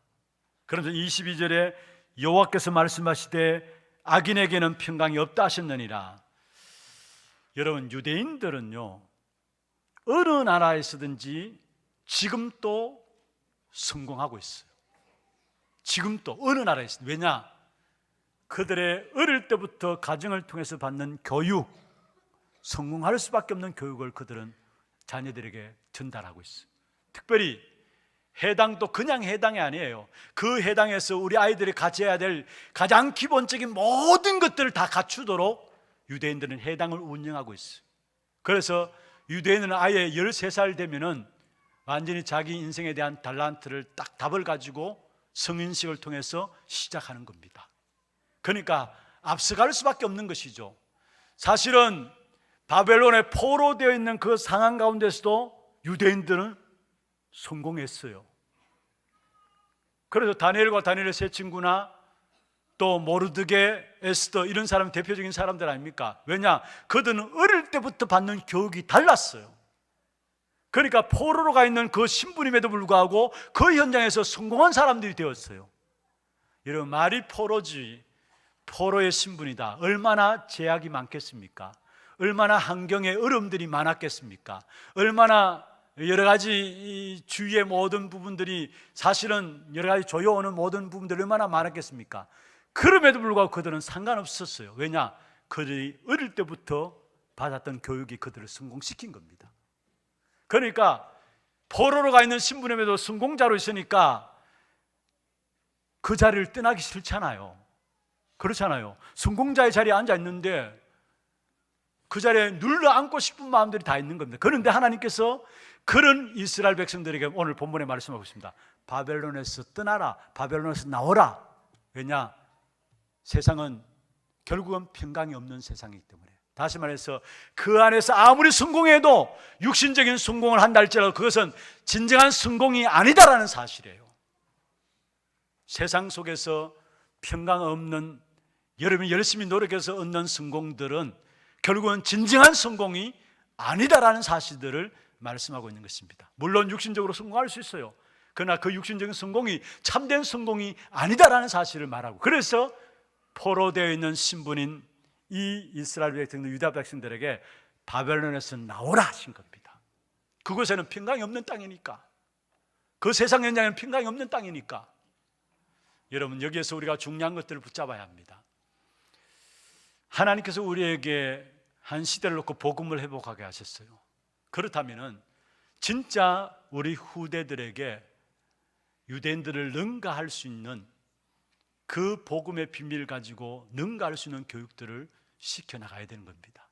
그러면서 22절에 여호와께서 말씀하시되 악인에게는 평강이 없다 하셨느니라. 여러분, 유대인들은요, 어느 나라에서든지 지금도 성공하고 있어요. 지금도 어느 나라에서. 왜냐? 그들의 어릴 때부터 가정을 통해서 받는 교육, 성공할 수밖에 없는 교육을 그들은 자녀들에게 전달하고 있어요. 특별히 해당도 그냥 해당이 아니에요. 그 해당에서 우리 아이들이 가져야 될 가장 기본적인 모든 것들을 다 갖추도록 유대인들은 해당을 운영하고 있어요. 그래서 유대인은 아예 13살 되면은 완전히 자기 인생에 대한 달란트를 딱 답을 가지고 성인식을 통해서 시작하는 겁니다. 그러니까 앞서갈 수밖에 없는 것이죠. 사실은 바벨론에 포로되어 있는 그 상황 가운데서도 유대인들은 성공했어요. 그래서 다니엘과 다니엘의 세 친구나 또 모르드게, 에스더 이런 사람 대표적인 사람들 아닙니까? 왜냐? 그들은 어릴 때부터 받는 교육이 달랐어요. 그러니까 포로로 가 있는 그 신부님에도 불구하고 그 현장에서 성공한 사람들이 되었어요. 여러분, 말이 포로지, 포로의 신분이다. 얼마나 제약이 많겠습니까? 얼마나 환경에 어려움들이 많았겠습니까? 얼마나 여러 가지 주위의 모든 부분들이 사실은 여러 가지 조여오는 모든 부분들이 얼마나 많았겠습니까? 그럼에도 불구하고 그들은 상관없었어요. 왜냐? 그들이 어릴 때부터 받았던 교육이 그들을 성공시킨 겁니다. 그러니까 포로로 가 있는 신부님에도 성공자로 있으니까 그 자리를 떠나기 싫잖아요. 그렇잖아요. 성공자의 자리에 앉아 있는데 그 자리에 눌러 앉고 싶은 마음들이 다 있는 겁니다. 그런데 하나님께서 그런 이스라엘 백성들에게 오늘 본문에 말씀하고 있습니다. 바벨론에서 떠나라, 바벨론에서 나오라. 왜냐? 세상은 결국은 평강이 없는 세상이기 때문에. 다시 말해서 그 안에서 아무리 성공해도 육신적인 성공을 한다 할지라도 그것은 진정한 성공이 아니다라는 사실이에요. 세상 속에서 평강 없는, 여러분이 열심히 노력해서 얻는 성공들은 결국은 진정한 성공이 아니다라는 사실들을 말씀하고 있는 것입니다. 물론 육신적으로 성공할 수 있어요. 그러나 그 육신적인 성공이 참된 성공이 아니다라는 사실을 말하고, 그래서 포로되어 있는 신분인 이 이스라엘 백성들, 유다 백성들에게 바벨론에서 나오라 하신 겁니다. 그곳에는 평강이 없는 땅이니까, 그 세상 현장에는 평강이 없는 땅이니까. 여러분, 여기에서 우리가 중요한 것들을 붙잡아야 합니다. 하나님께서 우리에게 한 시대를 놓고 복음을 회복하게 하셨어요. 그렇다면 진짜 우리 후대들에게 유대인들을 능가할 수 있는 그 복음의 비밀을 가지고 능가할 수 있는 교육들을 시켜나가야 되는 겁니다.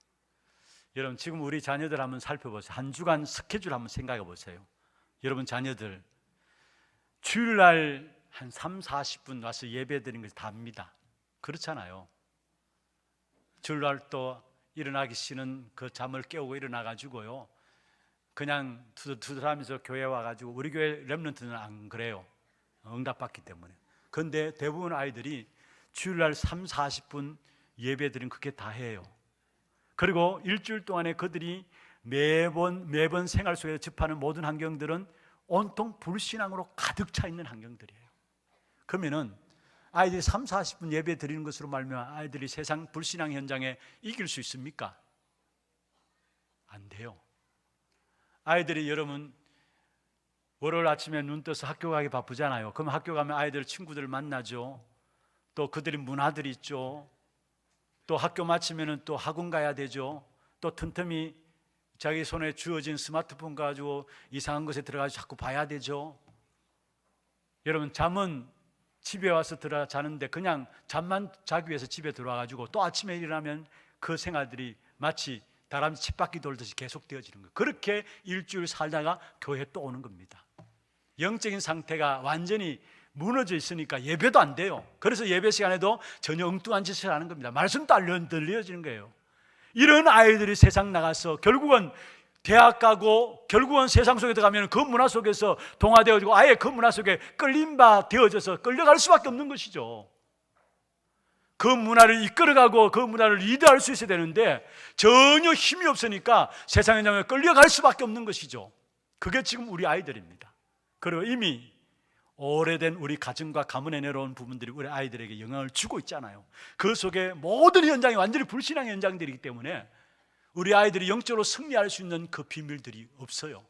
여러분, 지금 우리 자녀들 한번 살펴보세요. 한 주간 스케줄 한번 생각해 보세요. 여러분 자녀들 주일날 한 3, 40분 와서 예배 드리는 것이 답니다. 그렇잖아요. 주일날 또 일어나기 싫은 그 잠을 깨우고 일어나가지고요, 그냥 투덜투덜하면서 교회 와가지고, 우리 교회 렘넌트는 안 그래요. 응답받기 때문에. 그런데 대부분 아이들이 주일날 3, 40분 예배 드리는 그게 다 해요. 그리고 일주일 동안에 그들이 매번 생활 속에서 접하는 모든 환경들은 온통 불신앙으로 가득 차 있는 환경들이에요. 그러면은 아이들이 3, 40분 예배 드리는 것으로 말미암아 아이들이 세상 불신앙 현장에 이길 수 있습니까? 안 돼요. 아이들이 여러분 월요일 아침에 눈 떠서 학교 가기 바쁘잖아요. 그럼 학교 가면 아이들 친구들 만나죠. 또 그들이 문화들이 있죠. 또 학교 마치면은 또 학원 가야 되죠. 또 틈틈이 자기 손에 주어진 스마트폰 가지고 이상한 것에 들어가서 자꾸 봐야 되죠. 여러분 잠은 집에 와서 자는데 그냥 잠만 자기 위해서 집에 들어와가지고 또 아침에 일어나면 그 생활들이 마치 다람쥐 쳇바퀴 돌듯이 계속 되어지는 거예요. 그렇게 일주일 살다가 교회 또 오는 겁니다. 영적인 상태가 완전히 무너져 있으니까 예배도 안 돼요. 그래서 예배 시간에도 전혀 엉뚱한 짓을 하는 겁니다. 말씀도 안 들려지는 거예요. 이런 아이들이 세상 나가서 결국은 대학 가고 결국은 세상 속에 들어가면 그 문화 속에서 동화되어지고 아예 그 문화 속에 끌림 바 되어져서 끌려갈 수밖에 없는 것이죠. 그 문화를 이끌어가고 그 문화를 리드할 수 있어야 되는데 전혀 힘이 없으니까 세상 현장에 끌려갈 수밖에 없는 것이죠. 그게 지금 우리 아이들입니다. 그리고 이미 오래된 우리 가정과 가문에 내려온 부분들이 우리 아이들에게 영향을 주고 있잖아요. 그 속에 모든 현장이 완전히 불신앙의 현장들이기 때문에 우리 아이들이 영적으로 승리할 수 있는 그 비밀들이 없어요.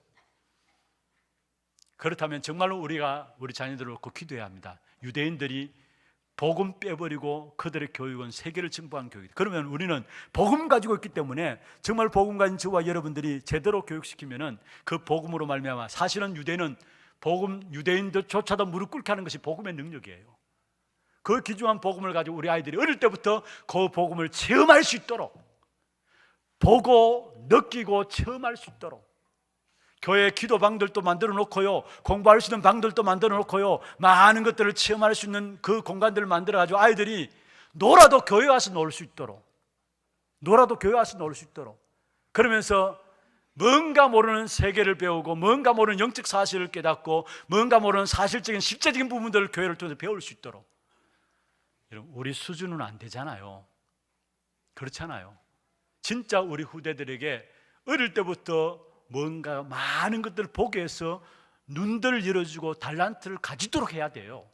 그렇다면 정말로 우리가 우리 자녀들을 놓고 기도해야 합니다. 유대인들이 복음 빼버리고 그들의 교육은 세계를 증복한 교육이다. 그러면 우리는 복음 가지고 있기 때문에 정말 복음 가진 저와 여러분들이 제대로 교육시키면은 그 복음으로 말미암아 사실은 유대인은 복음 유대인들조차도 무릎 꿇게 하는 것이 복음의 능력이에요. 그 귀중한 복음을 가지고 우리 아이들이 어릴 때부터 그 복음을 체험할 수 있도록 보고 느끼고 체험할 수 있도록 교회 기도 방들도 만들어 놓고요, 공부할 수 있는 방들도 만들어 놓고요, 많은 것들을 체험할 수 있는 그 공간들을 만들어 가지고 아이들이 놀아도 교회 와서 놀 수 있도록 그러면서 뭔가 모르는 세계를 배우고 뭔가 모르는 영적 사실을 깨닫고 뭔가 모르는 사실적인 실제적인 부분들을 교회를 통해서 배울 수 있도록. 여러분 우리 수준은 안 되잖아요. 그렇잖아요. 진짜 우리 후대들에게 어릴 때부터 뭔가 많은 것들을 보게 해서 눈들을 열어주고 달란트를 가지도록 해야 돼요.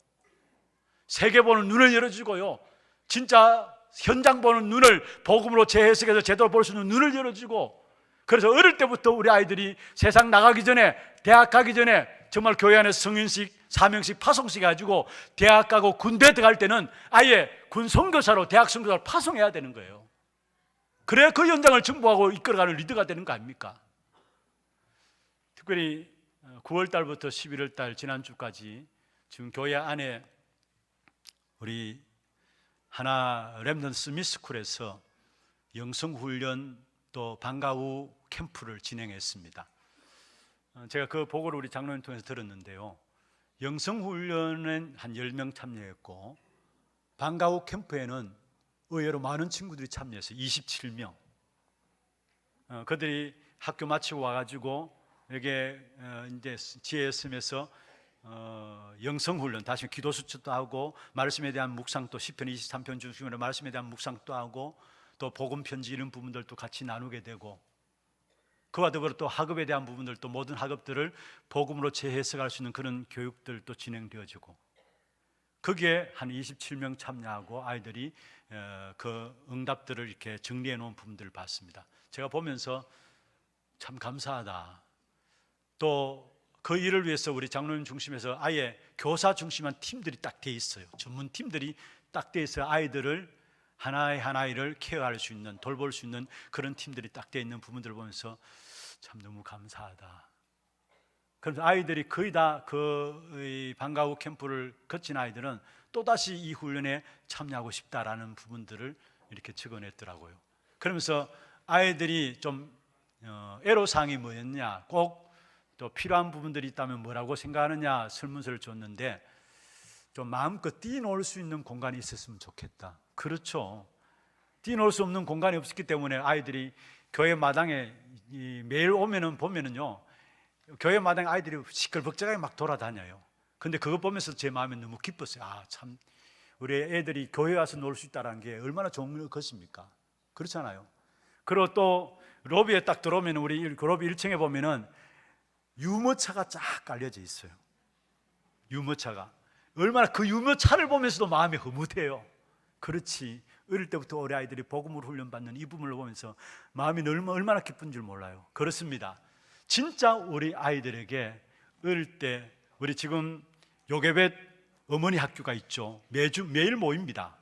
세계 보는 눈을 열어주고요, 진짜 현장 보는 눈을 복음으로 재해석해서 제대로 볼 수 있는 눈을 열어주고, 그래서 어릴 때부터 우리 아이들이 세상 나가기 전에, 대학 가기 전에 정말 교회 안에서 성인식, 사명식, 파송식 가지고 대학 가고 군대 들어갈 때는 아예 군 선교사로 대학 선교사로 파송해야 되는 거예요. 그래야 그 현장을 정복하고 이끌어가는 리더가 되는 거 아닙니까? 특별히 9월 달부터 11월 달 지난주까지 지금 교회 안에 우리 하나 렘넌트 스미스쿨에서 영성훈련 또 방과 후 캠프를 진행했습니다. 제가 그 보고를 우리 장로님 통해서 들었는데요, 영성훈련은 한 10명 참여했고 방과 후 캠프에는 의외로 많은 친구들이 참여했어요. 27명. 그들이 학교 마치고 와가지고 여기에 이제 GSM에서 영성훈련, 다시 기도 수첩도 하고 말씀에 대한 묵상도, 시편 23편 중심으로 말씀에 대한 묵상도 하고 또 복음 편지 이런 부분들도 같이 나누게 되고, 그와 더불어 또 학업에 대한 부분들도 모든 학업들을 복음으로 재해석할 수 있는 그런 교육들도 진행되어지고, 거기에 한 27명 참여하고 아이들이 그 응답들을 이렇게 정리해 놓은 부분들을 봤습니다. 제가 보면서 참 감사하다. 또 그 일을 위해서 우리 장로님 중심에서 아예 교사 중심한 팀들이 딱 돼 있어요. 전문 팀들이 딱 돼 있어요. 아이들을 하나하나를 케어할 수 있는, 돌볼 수 있는 그런 팀들이 딱 돼 있는 부분들을 보면서 참 너무 감사하다. 그래서 아이들이 거의 다 그 방과 후 캠프를 거친 아이들은 또다시 이 훈련에 참여하고 싶다라는 부분들을 이렇게 적어냈더라고요. 그러면서 아이들이 좀 애로사항이 뭐였냐, 꼭 또 필요한 부분들이 있다면 뭐라고 생각하느냐 설문서를 줬는데, 좀 마음껏 뛰어놀 수 있는 공간이 있었으면 좋겠다. 그렇죠. 뛰어놀 수 없는 공간이 없었기 때문에 아이들이 교회 마당에 매일 보면은요, 교회 마당에 아이들이 시끌벅적하게 막 돌아다녀요. 근데 그거 보면서 제 마음에 너무 기뻤어요. 참 우리 애들이 교회 와서 놀 수 있다는 게 얼마나 좋은 것입니까? 그렇잖아요. 그리고 또 로비에 딱 들어오면 우리 로비 1층에 보면은 유모차가 쫙 깔려져 있어요. 유모차가. 얼마나 그 유모차를 보면서도 마음이 흐뭇해요. 그렇지. 어릴 때부터 우리 아이들이 복음으로 훈련받는 이 부분을 보면서 마음이 얼마나 기쁜 줄 몰라요. 그렇습니다. 진짜 우리 아이들에게 어릴 때, 우리 지금 요괴벳 어머니 학교가 있죠. 매일 모입니다.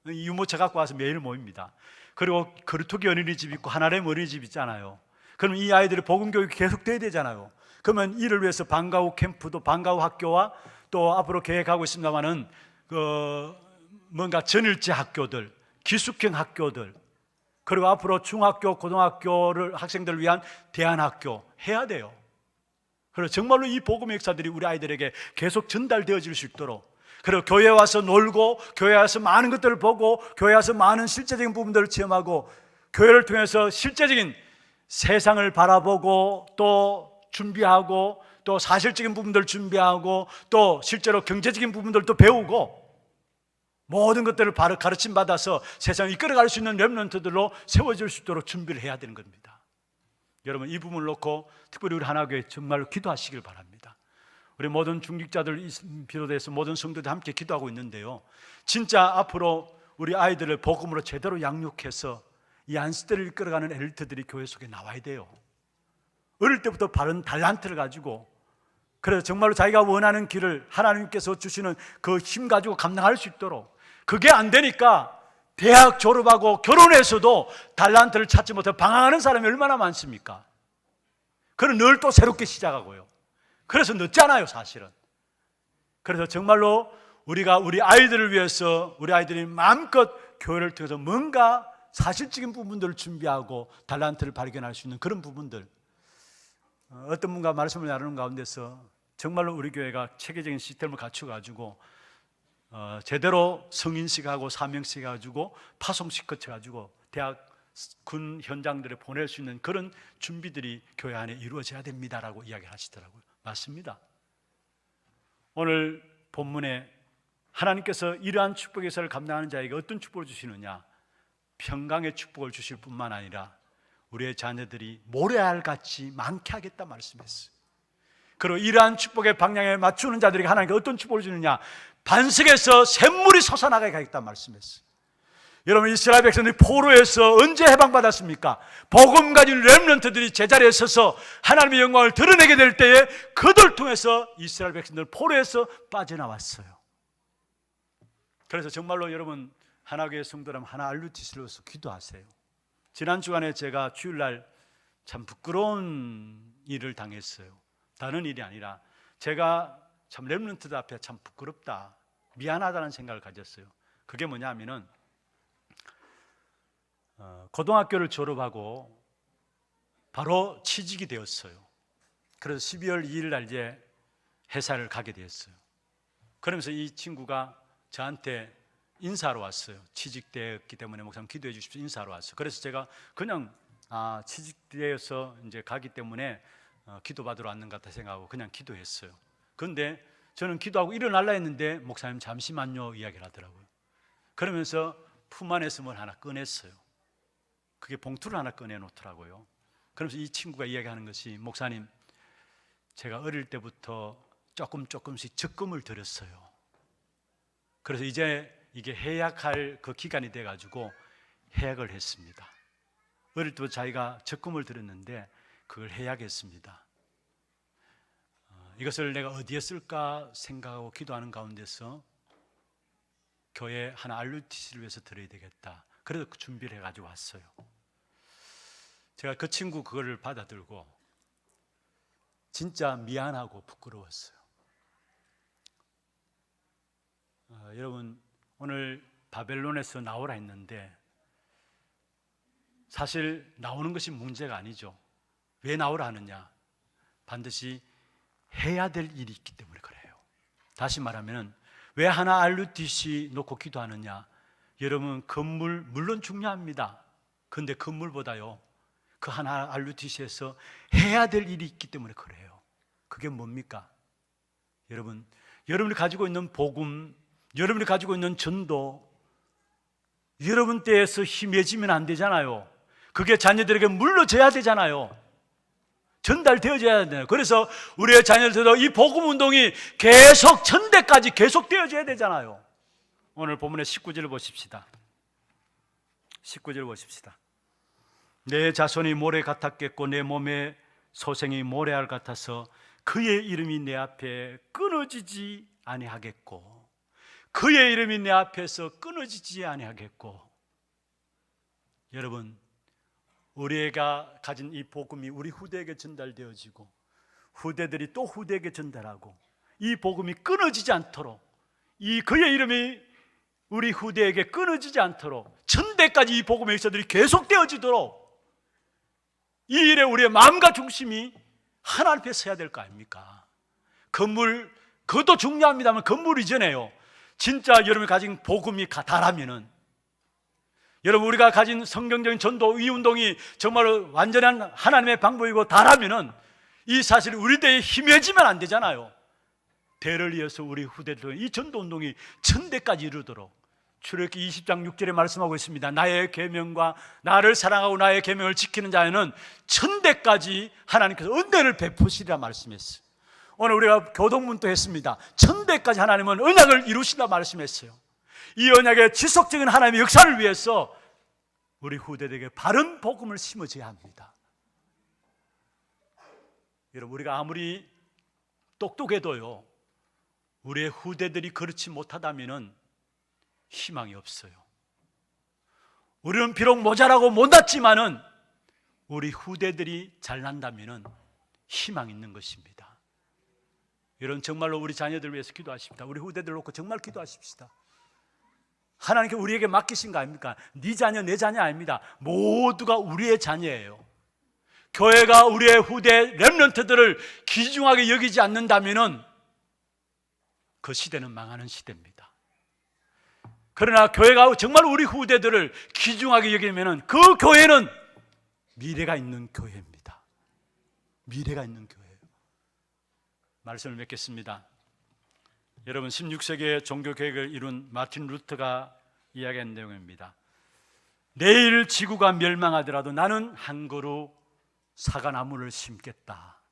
유모차 갖고 와서 매일 모입니다. 그리고 거루토기 어린이집 있고 하나렘 어린이집 있잖아요. 그럼 이 아이들의 복음 교육이 계속돼야 되잖아요. 그러면 이를 위해서 방과후 캠프도, 방과후 학교와 또 앞으로 계획하고 있습니다만은 뭔가 전일제 학교들, 기숙형 학교들, 그리고 앞으로 중학교, 고등학교를 학생들을 위한 대안학교 해야 돼요. 그래서 정말로 이 복음의 역사들이 우리 아이들에게 계속 전달되어질 수 있도록, 그리고 교회에 와서 놀고, 교회에 와서 많은 것들을 보고, 교회에 와서 많은 실제적인 부분들을 체험하고, 교회를 통해서 실제적인 세상을 바라보고 또 준비하고, 또 사실적인 부분들을 준비하고, 또 실제로 경제적인 부분들도 배우고, 모든 것들을 바로 가르침 받아서 세상을 이끌어갈 수 있는 렘넌트들로 세워질 수 있도록 준비를 해야 되는 겁니다. 여러분, 이 부분을 놓고 특별히 우리 하나교회 정말로 기도하시길 바랍니다. 우리 모든 중직자들 비롯해서 모든 성도들 함께 기도하고 있는데요, 진짜 앞으로 우리 아이들을 복음으로 제대로 양육해서 이 안식대를 이끌어가는 엘리트들이 교회 속에 나와야 돼요. 어릴 때부터 바른 달란트를 가지고, 그래서 정말로 자기가 원하는 길을 하나님께서 주시는 그 힘 가지고 감당할 수 있도록, 그게 안 되니까 대학 졸업하고 결혼해서도 달란트를 찾지 못해 방황하는 사람이 얼마나 많습니까? 그는 늘 또 새롭게 시작하고요. 그래서 늦잖아요, 사실은. 그래서 정말로 우리가 우리 아이들을 위해서, 우리 아이들이 마음껏 교회를 통해서 뭔가 사실적인 부분들을 준비하고 달란트를 발견할 수 있는 그런 부분들, 어떤 분과 말씀을 나누는 가운데서 정말로 우리 교회가 체계적인 시스템을 갖춰가지고 제대로 성인식하고 사명식 가지고 파송식 거쳐가지고 대학 군 현장들에 보낼 수 있는 그런 준비들이 교회 안에 이루어져야 됩니다라고 이야기를 하시더라고요. 맞습니다. 오늘 본문에 하나님께서 이러한 축복의 역사를 감당하는 자에게 어떤 축복을 주시느냐, 평강의 축복을 주실 뿐만 아니라 우리의 자녀들이 모래알같이 많게 하겠다 말씀했어요. 그리고 이러한 축복의 방향에 맞추는 자들에게 하나님께서 어떤 축복을 주느냐, 반석에서 샘물이 솟아나게 하겠다 말씀했어요. 여러분, 이스라엘 백성들이 포로에서 언제 해방받았습니까? 복음 가진 렘넌트들이 제자리에 서서 하나님의 영광을 드러내게 될 때에 그들 통해서 이스라엘 백성들 포로에서 빠져나왔어요. 그래서 정말로 여러분, 하나교회 성도라면 하나 알루티스로서 기도하세요. 지난 주간에 제가 주일날 참 부끄러운 일을 당했어요. 다른 일이 아니라 제가 참 렘넌트들 앞에 참 부끄럽다, 미안하다는 생각을 가졌어요. 그게 뭐냐 하면은 고등학교를 졸업하고 바로 취직이 되었어요. 그래서 12월 2일 날 이제 회사를 가게 되었어요. 그러면서 이 친구가 저한테 인사하러 왔어요. 취직되었기 때문에 목사님 기도해 주십시오 인사하러 왔어요. 그래서 제가 그냥 취직되어서 이제 가기 때문에 기도받으러 왔는 것 같다 생각하고 그냥 기도했어요. 그런데 저는 기도하고 일어날라 했는데 목사님 잠시만요 이야기를 하더라고요. 그러면서 품 안에서 뭘 하나 꺼냈어요. 그게 봉투를 하나 꺼내놓더라고요. 그러면서 이 친구가 이야기하는 것이, 목사님, 제가 어릴 때부터 조금씩 적금을 들였어요. 그래서 이제 이게 해약할 그 기간이 돼가지고 해약을 했습니다. 어릴 때부터 자기가 적금을 들였는데 그걸 해약했습니다. 이것을 내가 어디에 쓸까 생각하고 기도하는 가운데서 교회 하나 알루티스를 위해서 드려야 되겠다. 그래서 준비를 해가지고 왔어요. 제가 그 친구 그거를 받아들고 진짜 미안하고 부끄러웠어요. 여러분, 오늘 바벨론에서 나오라 했는데 사실 나오는 것이 문제가 아니죠. 왜 나오라 하느냐? 반드시 해야 될 일이 있기 때문에 그래요. 다시 말하면 왜 하나 알루티시 놓고 기도하느냐? 여러분, 건물 물론 중요합니다. 그런데 건물보다요, 그 하나 알루티시에서 해야 될 일이 있기 때문에 그래요. 그게 뭡니까? 여러분, 여러분이 가지고 있는 복음, 여러분이 가지고 있는 전도, 여러분 때에서 희미해지면 안 되잖아요. 그게 자녀들에게 물러져야 되잖아요. 전달되어져야 돼요. 그래서 우리의 자녀들도 이 복음 운동이 계속 천대까지 계속 되어져야 되잖아요. 오늘 본문의 19절을 보십시다. 19절 보십시다. 내 자손이 모래 같았겠고 내 몸에 소생이 모래알 같아서 그의 이름이 내 앞에 끊어지지 아니하겠고, 그의 이름이 내 앞에서 끊어지지 아니하겠고. 여러분, 우리가 가진 이 복음이 우리 후대에게 전달되어지고 후대들이 또 후대에게 전달하고 이 복음이 끊어지지 않도록, 이 그의 이름이 우리 후대에게 끊어지지 않도록 천대까지 이 복음의 역사들이 계속되어지도록 이 일에 우리의 마음과 중심이 하나님 앞에 서야 될 거 아닙니까? 건물, 그것도 중요합니다만 건물 이전에요, 진짜 여러분이 가진 복음이 다라면은, 여러분 우리가 가진 성경적인 전도 이 운동이 정말로 완전한 하나님의 방법이고 다라면은 이 사실이 우리 때에 힘해지면 안 되잖아요. 대를 이어서 우리 후대들 이 전도 운동이 천대까지 이루도록 출애굽기 20장 6절에 말씀하고 있습니다. 나의 계명과 나를 사랑하고 나의 계명을 지키는 자에는 천대까지 하나님께서 은혜를 베푸시리라 말씀했어요. 오늘 우리가 교동문도 했습니다. 천대까지 하나님은 언약을 이루신다 말씀했어요. 이 언약의 지속적인 하나님의 역사를 위해서 우리 후대들에게 바른 복음을 심어줘야 합니다. 여러분, 우리가 아무리 똑똑해도요, 우리의 후대들이 그렇지 못하다면 희망이 없어요. 우리는 비록 모자라고 못났지만은 우리 후대들이 잘난다면 희망이 있는 것입니다. 여러분, 정말로 우리 자녀들 위해서 기도하십시다. 우리 후대들 놓고 정말 기도하십시다. 하나님께 우리에게 맡기신 거 아닙니까? 네 자녀 내 자녀 아닙니다. 모두가 우리의 자녀예요. 교회가 우리의 후대 렘넌트들을 귀중하게 여기지 않는다면은 그 시대는 망하는 시대입니다. 그러나 교회가 정말 우리 후대들을 귀중하게 여기면은 그 교회는 미래가 있는 교회입니다. 미래가 있는 교회예요. 말씀을 맺겠습니다. 여러분, 16세기의 종교개혁을 이룬 마틴 루터가 이야기한 내용입니다. 내일 지구가 멸망하더라도 나는 한 그루 사과나무를 심겠다.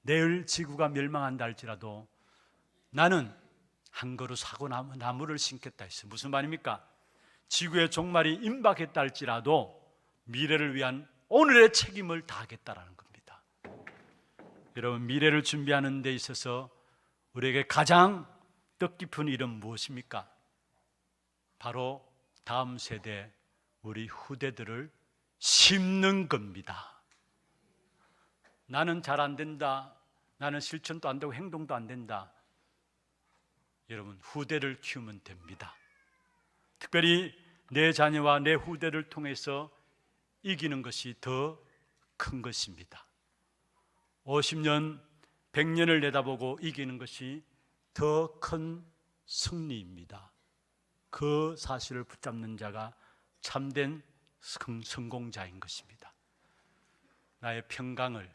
내일 지구가 멸망한다 할지라도 나는 한 그루 사과나무를 심겠다 했어요. 무슨 말입니까? 지구의 종말이 임박했다 할지라도 미래를 위한 오늘의 책임을 다하겠다라는 겁니다. 여러분, 미래를 준비하는 데 있어서 우리에게 가장 뜻깊은 일은 무엇입니까? 바로 다음 세대 우리 후대들을 심는 겁니다. 나는 잘 안 된다, 나는 실천도 안 되고 행동도 안 된다. 여러분, 후대를 키우면 됩니다. 특별히 내 자녀와 내 후대를 통해서 이기는 것이 더 큰 것입니다. 50년, 100년을 내다보고 이기는 것이 더 큰 승리입니다. 그 사실을 붙잡는 자가 참된 성공자인 것입니다. 나의 평강을,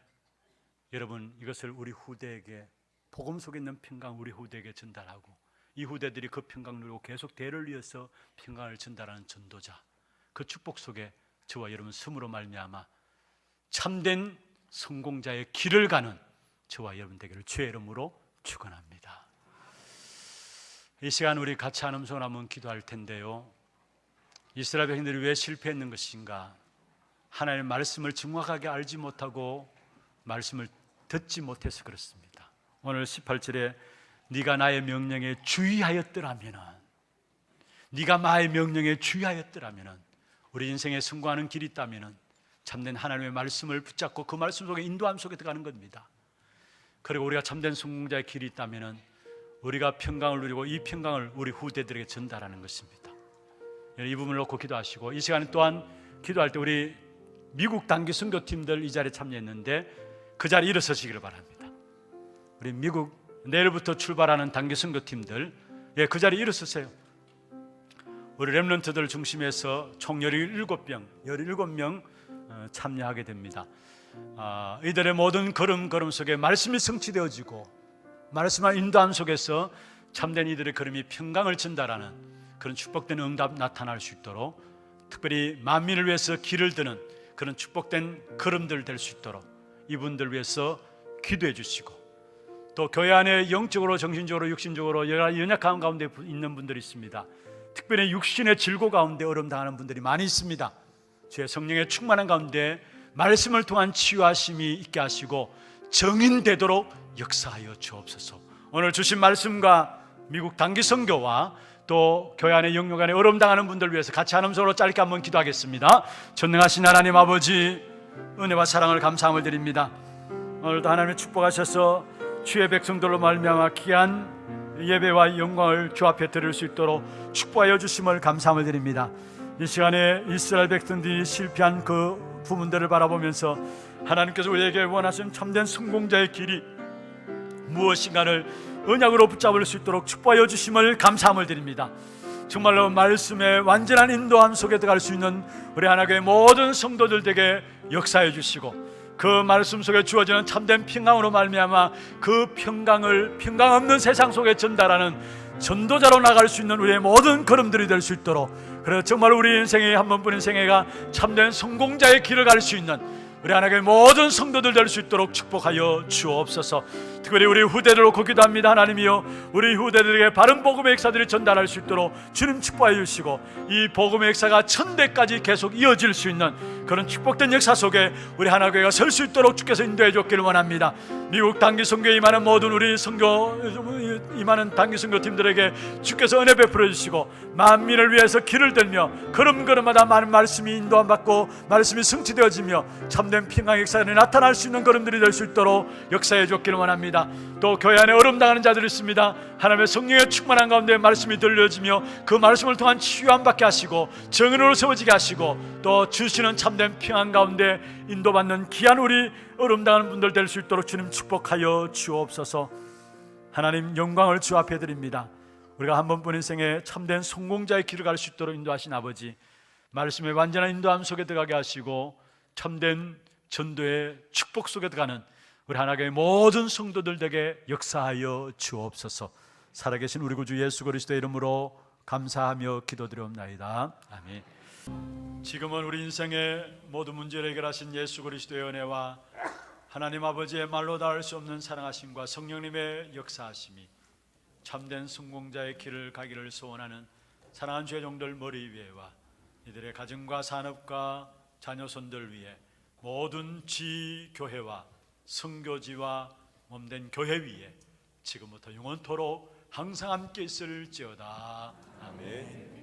여러분, 이것을 우리 후대에게, 복음 속에 있는 평강 우리 후대에게 전달하고 이 후대들이 그 평강을 누리고 계속 대를 이어서 평강을 전달하는 전도자, 그 축복 속에 저와 여러분 숨으로 말미암아 참된 성공자의 길을 가는 저와 여러분 되기를 주의 이름으로 축원합니다. 이 시간 우리 같이 한음소리 한번 기도할 텐데요, 이스라엘 백성들이 왜 실패했는 것인가? 하나님의 말씀을 정확하게 알지 못하고 말씀을 듣지 못해서 그렇습니다. 오늘 18절에 네가 나의 명령에 주의하였더라면, 네가 나의 명령에 주의하였더라면, 우리 인생에 성공하는 길이 있다면 참된 하나님의 말씀을 붙잡고 그 말씀 속에 인도함 속에 들어가는 겁니다. 그리고 우리가 참된 성공자의 길이 있다면 우리가 평강을 누리고 이 평강을 우리 후대들에게 전달하는 것입니다. 이 부분을 놓고 기도하시고, 이 시간에 또한 기도할 때 우리 미국 단기 선교팀들 이 자리에 참여했는데 그 자리에 일어서시기를 바랍니다. 우리 미국 내일부터 출발하는 단기 선교팀들, 그 자리에 일어서세요. 우리 렘넌트들 중심해서 총 17명 참여하게 됩니다. 이들의 모든 걸음 속에 말씀이 성취되어지고 말씀과 인도함 속에서 참된 이들의 걸음이 평강을 전달하는 그런 축복된 응답 나타날 수 있도록, 특별히 만민을 위해서 길을 드는 그런 축복된 걸음들 될 수 있도록 이분들 위해서 기도해 주시고, 또 교회 안에 영적으로, 정신적으로, 육신적으로 연약한 가운데 있는 분들이 있습니다. 특별히 육신의 질고 가운데 어려움 당하는 분들이 많이 있습니다. 주의 성령의 충만한 가운데 말씀을 통한 치유하심이 있게 하시고 정인되도록 역사하여 주옵소서. 오늘 주신 말씀과 미국 단기 선교와 또 교회 안에 영역 안에 어려움 당하는 분들 위해서 같이 한 음성으로 짧게 한번 기도하겠습니다. 전능하신 하나님 아버지, 은혜와 사랑을 감사함을 드립니다. 오늘도 하나님의 축복하셔서 주의 백성들로 말미암아 귀한 예배와 영광을 주 앞에 드릴 수 있도록 축복하여 주심을 감사함을 드립니다. 이 시간에 이스라엘 백성들이 실패한 그 부분들을 바라보면서 하나님께서 우리에게 원하시는 참된 성공자의 길이 무엇인가를 언약으로 붙잡을 수 있도록 축복하여 주심을 감사함을 드립니다. 정말로 말씀의 완전한 인도함 속에 들어갈 수 있는 우리 하나님의 모든 성도들에게 역사해 주시고, 그 말씀 속에 주어지는 참된 평강으로 말미암아 그 평강을 평강 없는 세상 속에 전달하는 전도자로 나갈 수 있는 우리의 모든 걸음들이 될 수 있도록, 그래서 정말 우리 인생의 한 번뿐인 생애가 참된 성공자의 길을 갈 수 있는 우리 하나님의 모든 성도들 될 수 있도록 축복하여 주옵소서. 특별히 우리 후대를 놓고 기도합니다. 하나님이여, 우리 후대들에게 바른 복음의 역사들이 전달할 수 있도록 주님 축복하여 주시고, 이 복음의 역사가 천대까지 계속 이어질 수 있는 그런 축복된 역사 속에 우리 하나교회가 설 수 있도록 주께서 인도해 주기를 원합니다. 미국 단기 선교에 임하는 모든 우리 선교 임하는 단기 선교팀들에게 주께서 은혜 베풀어 주시고, 만민을 위해서 길을 들며 걸음걸음마다 많은 말씀이 인도함 받고 말씀이 성취되어지며 참된 평강 역사에 나타날 수 있는 걸음들이 될 수 있도록 역사해 주기를 원합니다. 또 교회 안에 어려움 당하는 자들이 있습니다. 하나님의 성령의 충만한 가운데 말씀이 들려지며 그 말씀을 통한 치유함 받게 하시고 정의로 세워지게 하시고, 또 주시는 참된 평안 가운데 인도받는 귀한 우리 어려움 당하는 분들 될 수 있도록 주님 축복하여 주옵소서. 하나님 영광을 주 앞에 드립니다. 우리가 한 번뿐인 생에 참된 성공자의 길을 갈 수 있도록 인도하신 아버지, 말씀의 완전한 인도함 속에 들어가게 하시고 참된 전도의 축복 속에 들어가는 우리 하나님의 모든 성도들에게 역사하여 주옵소서. 살아계신 우리 구주 예수 그리스도의 이름으로 감사하며 기도드리옵나이다. 아멘. 지금은 우리 인생의 모든 문제를 해결하신 예수 그리스도의 은혜와 하나님 아버지의 말로 닿을 수 없는 사랑하심과 성령님의 역사하심이 참된 성공자의 길을 가기를 소원하는 사랑하는 죄종들 머리 위에와 이들의 가정과 산업과 자녀손들 위에 모든 지교회와 선교지와 몸된 교회 위에 지금부터 영원토록 항상 함께 있을지어다. 아멘.